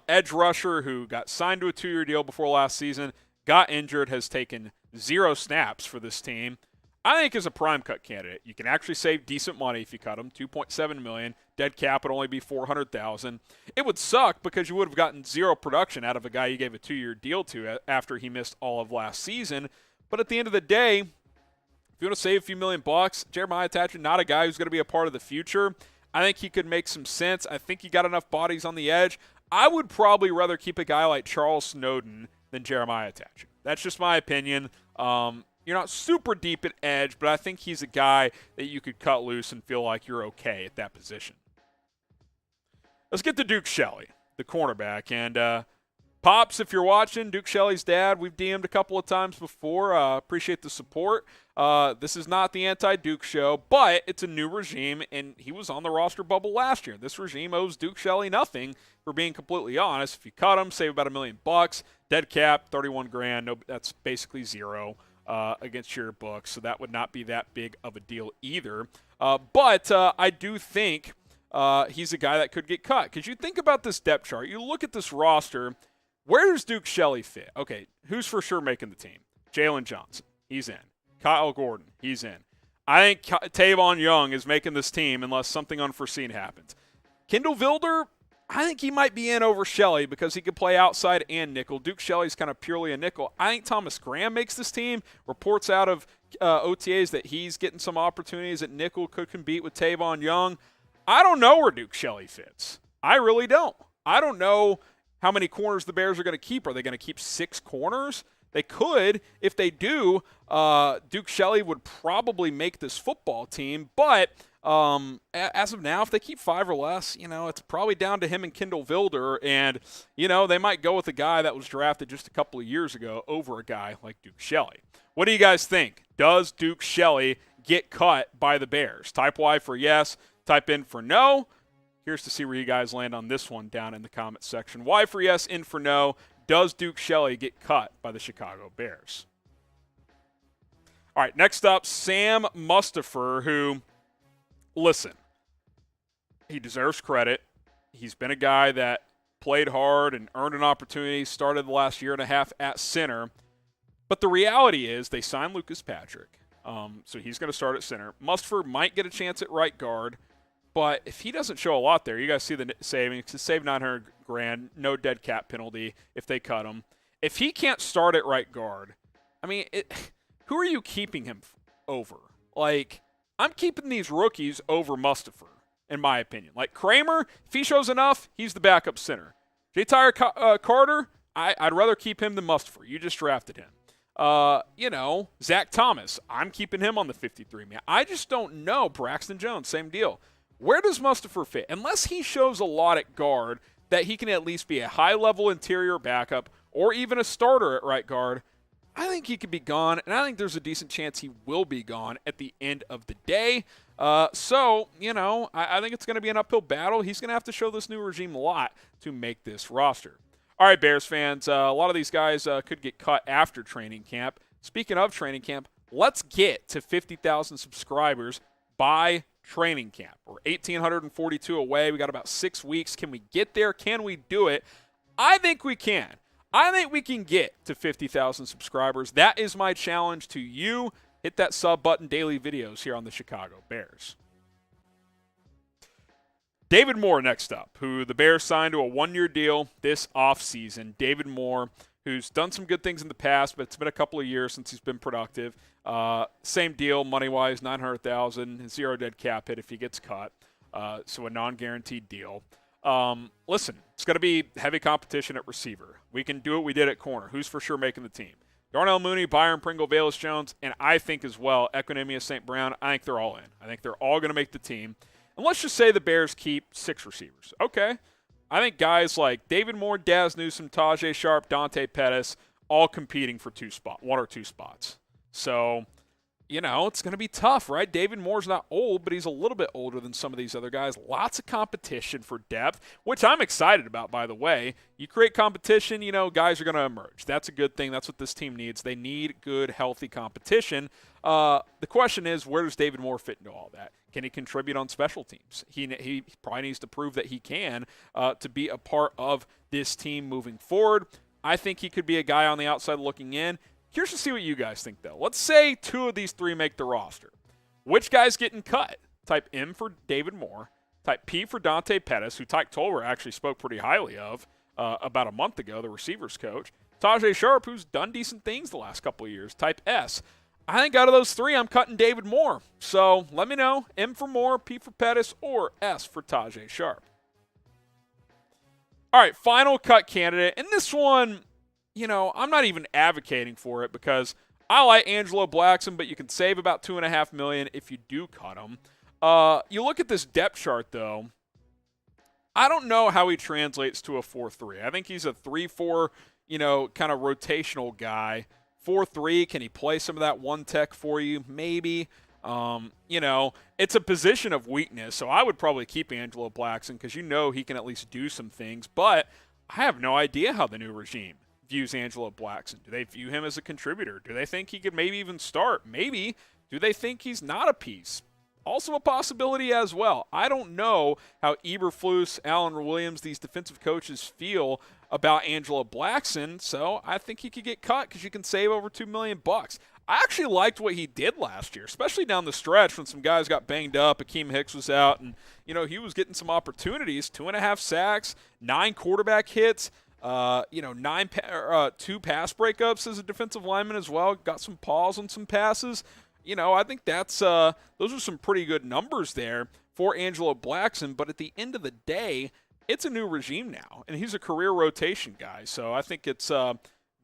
edge rusher who got signed to a 2-year deal before last season, got injured, has taken 0 snaps for this team. I think is a prime cut candidate. You can actually save decent money if you cut him, $2.7 million. Dead cap would only be $400,000. It would suck because you would have gotten zero production out of a guy you gave a 2-year deal to after he missed all of last season. But at the end of the day, if you want to save a few $1,000,000, Jeremiah Attacher, not a guy who's going to be a part of the future. I think he could make some sense. I think you got enough bodies on the edge. I would probably rather keep a guy like Charles Snowden than Jeremiah Attacher. That's just my opinion. You're not super deep at edge, but I think he's a guy that you could cut loose and feel like you're okay at that position. Let's get to Duke Shelley, the cornerback. And Pops, if you're watching, Duke Shelley's dad, we've DM'd a couple of times before. Appreciate the support. This is not the anti-Duke show, but it's a new regime, and he was on the roster bubble last year. This regime owes Duke Shelley nothing, for being completely honest. If you cut him, save about $1 million. Dead cap, $31,000. No, that's basically zero against your books, so that would not be that big of a deal either. But I do think he's a guy that could get cut. Because you think about this depth chart, you look at this roster, where does Duke Shelley fit? Okay, who's for sure making the team? Jalen Johnson, he's in. Kyle Gordon, he's in. I think Tavon Young is making this team unless something unforeseen happens. Kendall Vilder, I think he might be in over Shelley because he could play outside and nickel. Duke Shelley's kind of purely a nickel. I think Thomas Graham makes this team. Reports out of OTAs that he's getting some opportunities at nickel, could compete with Tavon Young. I don't know where Duke Shelley fits. I really don't. I don't know how many corners the Bears are going to keep. Are they going to keep 6 corners? They could. If they do, Duke Shelley would probably make this football team. But as of now, if they keep 5 or less, it's probably down to him and Kendall Vilder. And, they might go with a guy that was drafted just a couple of years ago over a guy like Duke Shelley. What do you guys think? Does Duke Shelley get cut by the Bears? Type Y for yes. Type in for no. Here's to see where you guys land on this one down in the comment section. Y for yes, in for no. Does Duke Shelley get cut by the Chicago Bears? All right, next up, Sam Mustipher, who, listen, he deserves credit. He's been a guy that played hard and earned an opportunity, started the last year and a half at center. But the reality is they signed Lucas Patrick, so he's going to start at center. Mustipher might get a chance at right guard. But if he doesn't show a lot there, you guys see the savings. To save $900,000, no dead cap penalty if they cut him. If he can't start at right guard, who are you keeping him over? I'm keeping these rookies over Mustipher, in my opinion. Like Kramer, if he shows enough, he's the backup center. J-Tyre Carter, I'd rather keep him than Mustipher. You just drafted him. Zach Thomas, I'm keeping him on the 53-man. I just don't know. Braxton Jones, same deal. Where does Mustipher fit? Unless he shows a lot at guard that he can at least be a high-level interior backup or even a starter at right guard, I think he could be gone, and I think there's a decent chance he will be gone at the end of the day. I think it's going to be an uphill battle. He's going to have to show this new regime a lot to make this roster. All right, Bears fans, a lot of these guys could get cut after training camp. Speaking of training camp, let's get to 50,000 subscribers by training camp. We're 1,842 away. We got about 6 weeks. Can we get there? Can we do it? I think we can. I think we can get to 50,000 subscribers. That is my challenge to you. Hit that sub button, daily videos here on the Chicago Bears. David Moore next up, who the Bears signed to a 1-year deal this offseason. David Moore, who's done some good things in the past, but it's been a couple of years since he's been productive. Same deal, money-wise, $900,000, 0 dead cap hit if he gets cut. So a non-guaranteed deal. Listen, it's going to be heavy competition at receiver. We can do what we did at corner. Who's for sure making the team? Darnell Mooney, Byron Pringle, Velus Jones, and I think as well, Equinemius St. Brown, I think they're all in. I think they're all going to make the team. And let's just say the Bears keep 6 receivers. Okay. I think guys like David Moore, Daz Newsome, Tajay Sharp, Dante Pettis, all competing for 1 or 2 spots. So, it's going to be tough, right? David Moore's not old, but he's a little bit older than some of these other guys. Lots of competition for depth, which I'm excited about, by the way. You create competition, guys are going to emerge. That's a good thing. That's what this team needs. They need good, healthy competition. The question is, where does David Moore fit into all that? Can he contribute on special teams? He probably needs to prove that he can to be a part of this team moving forward. I think he could be a guy on the outside looking in. Curious to see what you guys think, though. Let's say 2 of these 3 make the roster. Which guy's getting cut? Type M for David Moore. Type P for Dante Pettis, who Tyke Tolbert actually spoke pretty highly of about a month ago, the receivers coach. Tajay Sharp, who's done decent things the last couple of years. Type S. I think out of those 3, I'm cutting David Moore. So let me know. M for Moore, P for Pettis, or S for Tajay Sharp. All right, final cut candidate. And this one, I'm not even advocating for it because I like Angelo Blackson, but you can save about $2.5 million if you do cut him. You look at this depth chart, though. I don't know how he translates to a 4-3. I think he's a 3-4, kind of rotational guy. 4-3, can he play some of that one tech for you? Maybe. It's a position of weakness, so I would probably keep Angelo Blackson because he can at least do some things. But I have no idea how the new regime views Angelo Blackson. Do they view him as a contributor? Do they think he could maybe even start? Maybe. Do they think he's not a piece? Also a possibility as well. I don't know how Eberflus, Allen Williams, these defensive coaches feel about Angelo Blackson, so I think he could get cut because you can save over $2 million. I actually liked what he did last year, especially down the stretch when some guys got banged up. Akiem Hicks was out, and he was getting some opportunities. 2.5 sacks, 9 quarterback hits, 2 pass breakups as a defensive lineman as well. Got some pause on some passes. I think those are some pretty good numbers there for Angelo Blackson. But at the end of the day, it's a new regime now, and he's a career rotation guy. So I think it's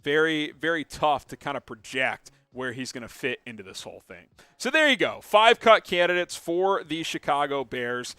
very, very tough to kind of project where he's going to fit into this whole thing. So there you go. 5 cut candidates for the Chicago Bears.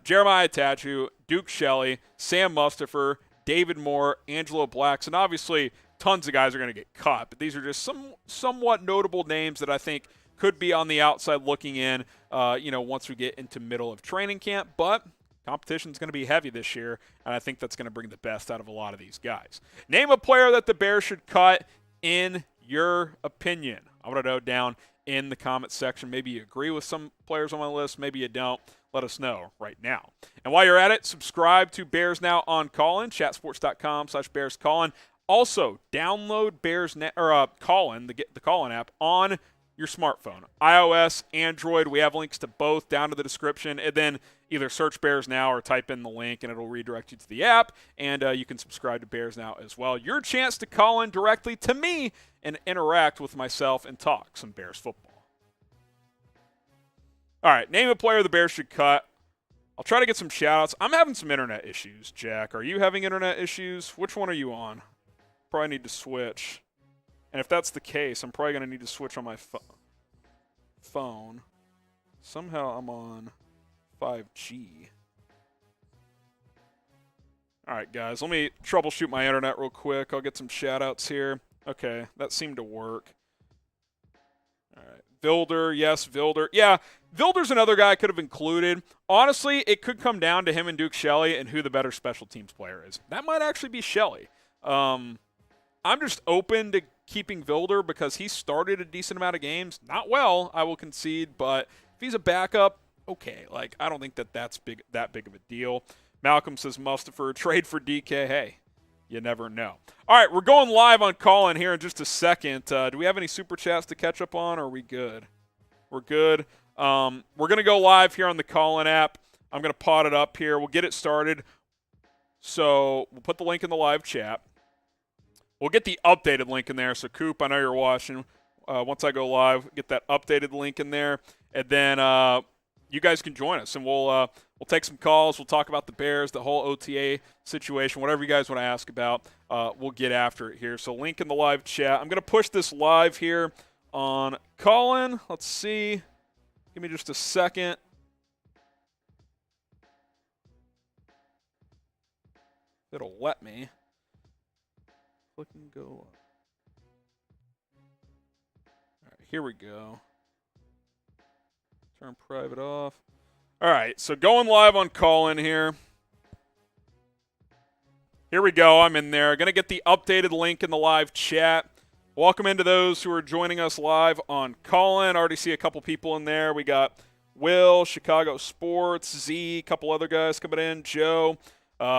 Jeremiah Attachu, Duke Shelley, Sam Mustipher, David Moore, Angelo Blackson. Obviously, tons of guys are going to get cut, but these are just some somewhat notable names that I think could be on the outside looking in, once we get into middle of training camp. But competition's going to be heavy this year, and I think that's going to bring the best out of a lot of these guys. Name a player that the Bears should cut in your opinion. I want to know down in the comments section. Maybe you agree with some players on my list. Maybe you don't. Let us know right now. And while you're at it, subscribe to Bears Now on Callin, chatsports.com/BearsCallin. Also, download Callin, the Callin app, on your smartphone. iOS, Android, we have links to both down to the description. And then either search Bears Now or type in the link, and it'll redirect you to the app. And you can subscribe to Bears Now as well. Your chance to call in directly to me and interact with myself and talk some Bears football. All right, name a player the Bears should cut. I'll try to get some shout-outs. I'm having some internet issues, Jack. Are you having internet issues? Which one are you on? Probably need to switch. And if that's the case, I'm probably going to need to switch on my phone. Somehow I'm on 5G. All right, guys, let me troubleshoot my internet real quick. I'll get some shout-outs here. Okay, that seemed to work. All right, Vilder, yes, Vilder. Yeah, Vilder's another guy I could have included. Honestly, it could come down to him and Duke Shelley and who the better special teams player is. That might actually be Shelley. I'm just open to keeping Vilder because he started a decent amount of games. Not well, I will concede, but if he's a backup, okay. I don't think that's that big of a deal. Malcolm says Mustipher, trade for DK. Hey, you never know. All right, we're going live on Callin here in just a second. Do we have any super chats to catch up on, or are we good? We're good. We're going to go live here on the Callin app. I'm going to pot it up here. We'll get it started. So we'll put the link in the live chat. We'll get the updated link in there. So, Coop, I know you're watching. Once I go live, get that updated link in there. And then you guys can join us, and we'll take some calls. We'll talk about the Bears, the whole OTA situation, whatever you guys want to ask about. We'll get after it here. So, link in the live chat. I'm going to push this live here on Callin. Let's see. Give me just a second. It'll let me. Click and go. All right, here we go. Turn private off. All right, so going live on Callin here. Here we go. I'm in there. Going to get the updated link in the live chat. Welcome into those who are joining us live on Callin. Already see a couple people in there. We got Will, Chicago Sports, Z, a couple other guys coming in, Joe.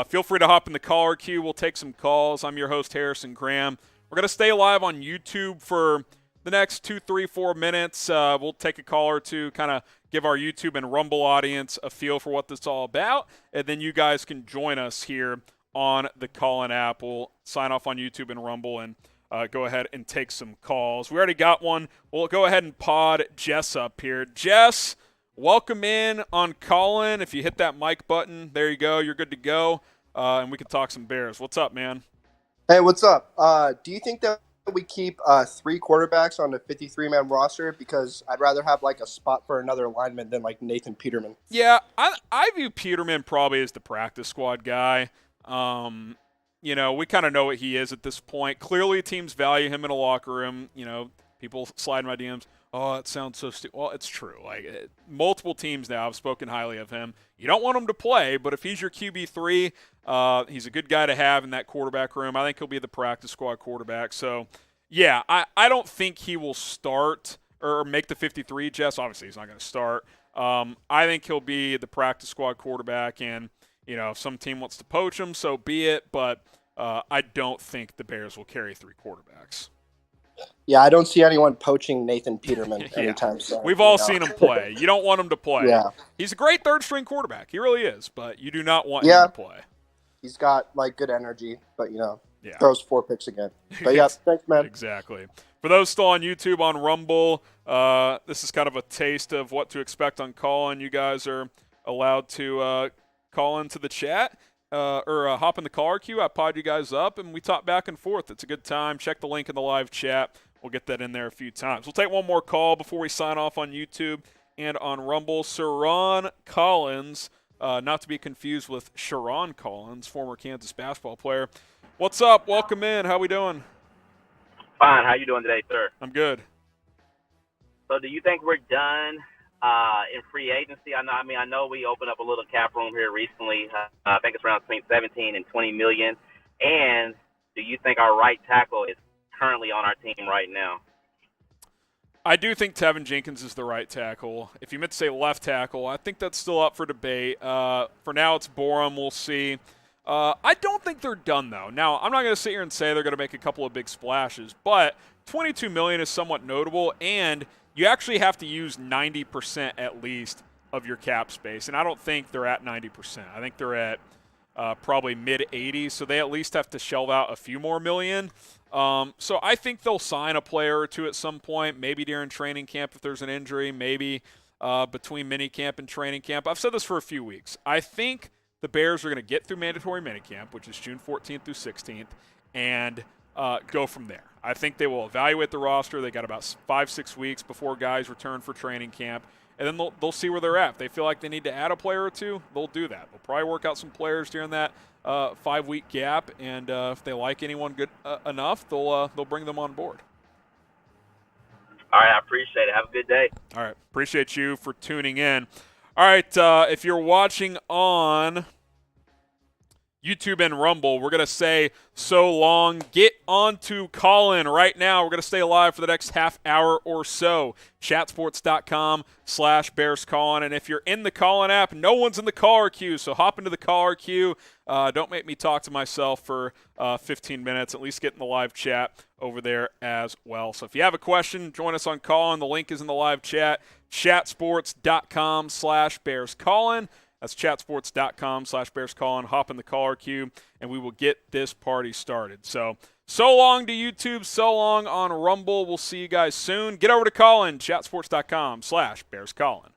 Feel free to hop in the caller queue. We'll take some calls. I'm your host, Harrison Graham. We're going to stay live on YouTube for the next 2, 3, 4 minutes. We'll take a call or two, kind of give our YouTube and Rumble audience a feel for what this is all about, and then you guys can join us here on the Call-In app. We'll sign off on YouTube and Rumble and go ahead and take some calls. We already got one. We'll go ahead and pod Jess up here. Jess, welcome in on Call-In. If you hit that mic button, there you go. You're good to go, and we can talk some Bears. What's up, man? Hey, what's up? Do you think that we keep 3 quarterbacks on the 53-man roster? Because I'd rather have like a spot for another lineman than like Nathan Peterman. Yeah, I view Peterman probably as the practice squad guy. You know, we kind of know what he is at this point. Clearly, teams value him in a locker room. You know, people slide my DMs. Oh, it sounds so stupid. Well, it's true. Like multiple teams now have spoken highly of him. You don't want him to play, but if he's your QB3, he's a good guy to have in that quarterback room. I think he'll be the practice squad quarterback. So, yeah, I don't think he will start or make the 53, Jess. Obviously, he's not going to start. I think he'll be the practice squad quarterback, and you know, if some team wants to poach him, so be it. But I don't think the Bears will carry 3 quarterbacks. Yeah, I don't see anyone poaching Nathan Peterman anytime soon. We've all seen him play. You don't want him to play. Yeah. He's a great third-string quarterback. He really is, but you do not want him to play. He's got, like, good energy, but, you know, throws 4 picks again. But, yeah, thanks, man. Exactly. For those still on YouTube, on Rumble, this is kind of a taste of what to expect on Call-In. You guys are allowed to call into the chat or hop in the caller queue. I pod you guys up, and we talk back and forth. It's a good time. Check the link in the live chat. We'll get that in there a few times. We'll take one more call before we sign off on YouTube and on Rumble. Sharon Collins, not to be confused with Sharon Collins, former Kansas basketball player. What's up? Welcome in. How we doing? Fine. How you doing today, sir? I'm good. So do you think we're done in free agency? I know we opened up a little cap room here recently. I think it's around between 17 and 20 million. And do you think our right tackle is currently on our team right now? I do think Tevin Jenkins is the right tackle. If you meant to say left tackle, I think that's still up for debate. For now, it's Borum. We'll see. I don't think they're done, though. Now, I'm not going to sit here and say they're going to make a couple of big splashes, but $22 million is somewhat notable, and you actually have to use 90% at least of your cap space, and I don't think they're at 90%. I think they're at probably mid-80s, so they at least have to shell out a few more million. So I think they'll sign a player or two at some point, maybe during training camp if there's an injury, maybe between minicamp and training camp. I've said this for a few weeks. I think the Bears are going to get through mandatory minicamp, which is June 14th through 16th, and go from there. I think they will evaluate the roster. They got about 5-6 weeks before guys return for training camp, and then they'll see where they're at. If they feel like they need to add a player or two, they'll do that. They'll probably work out some players during that 5-week gap, and if they like anyone good enough, they'll bring them on board. All right, I appreciate it. Have a good day. All right, appreciate you for tuning in. All right, if you're watching on YouTube and Rumble, we're going to say so long. Get on to Call-In right now. We're going to stay live for the next half hour or so. Chatsports.com/BearsCallin. And if you're in the Call-In app, no one's in the caller queue, so hop into the caller queue. Don't make me talk to myself for 15 minutes. At least get in the live chat over there as well. So if you have a question, join us on Call-In. The link is in the live chat. Chatsports.com/BearsCallin. That's chatsports.com/BearsCallin. Hop in the caller queue, and we will get this party started. So long to YouTube. So long on Rumble. We'll see you guys soon. Get over to Call-In, chatsports.com/BearsCallin.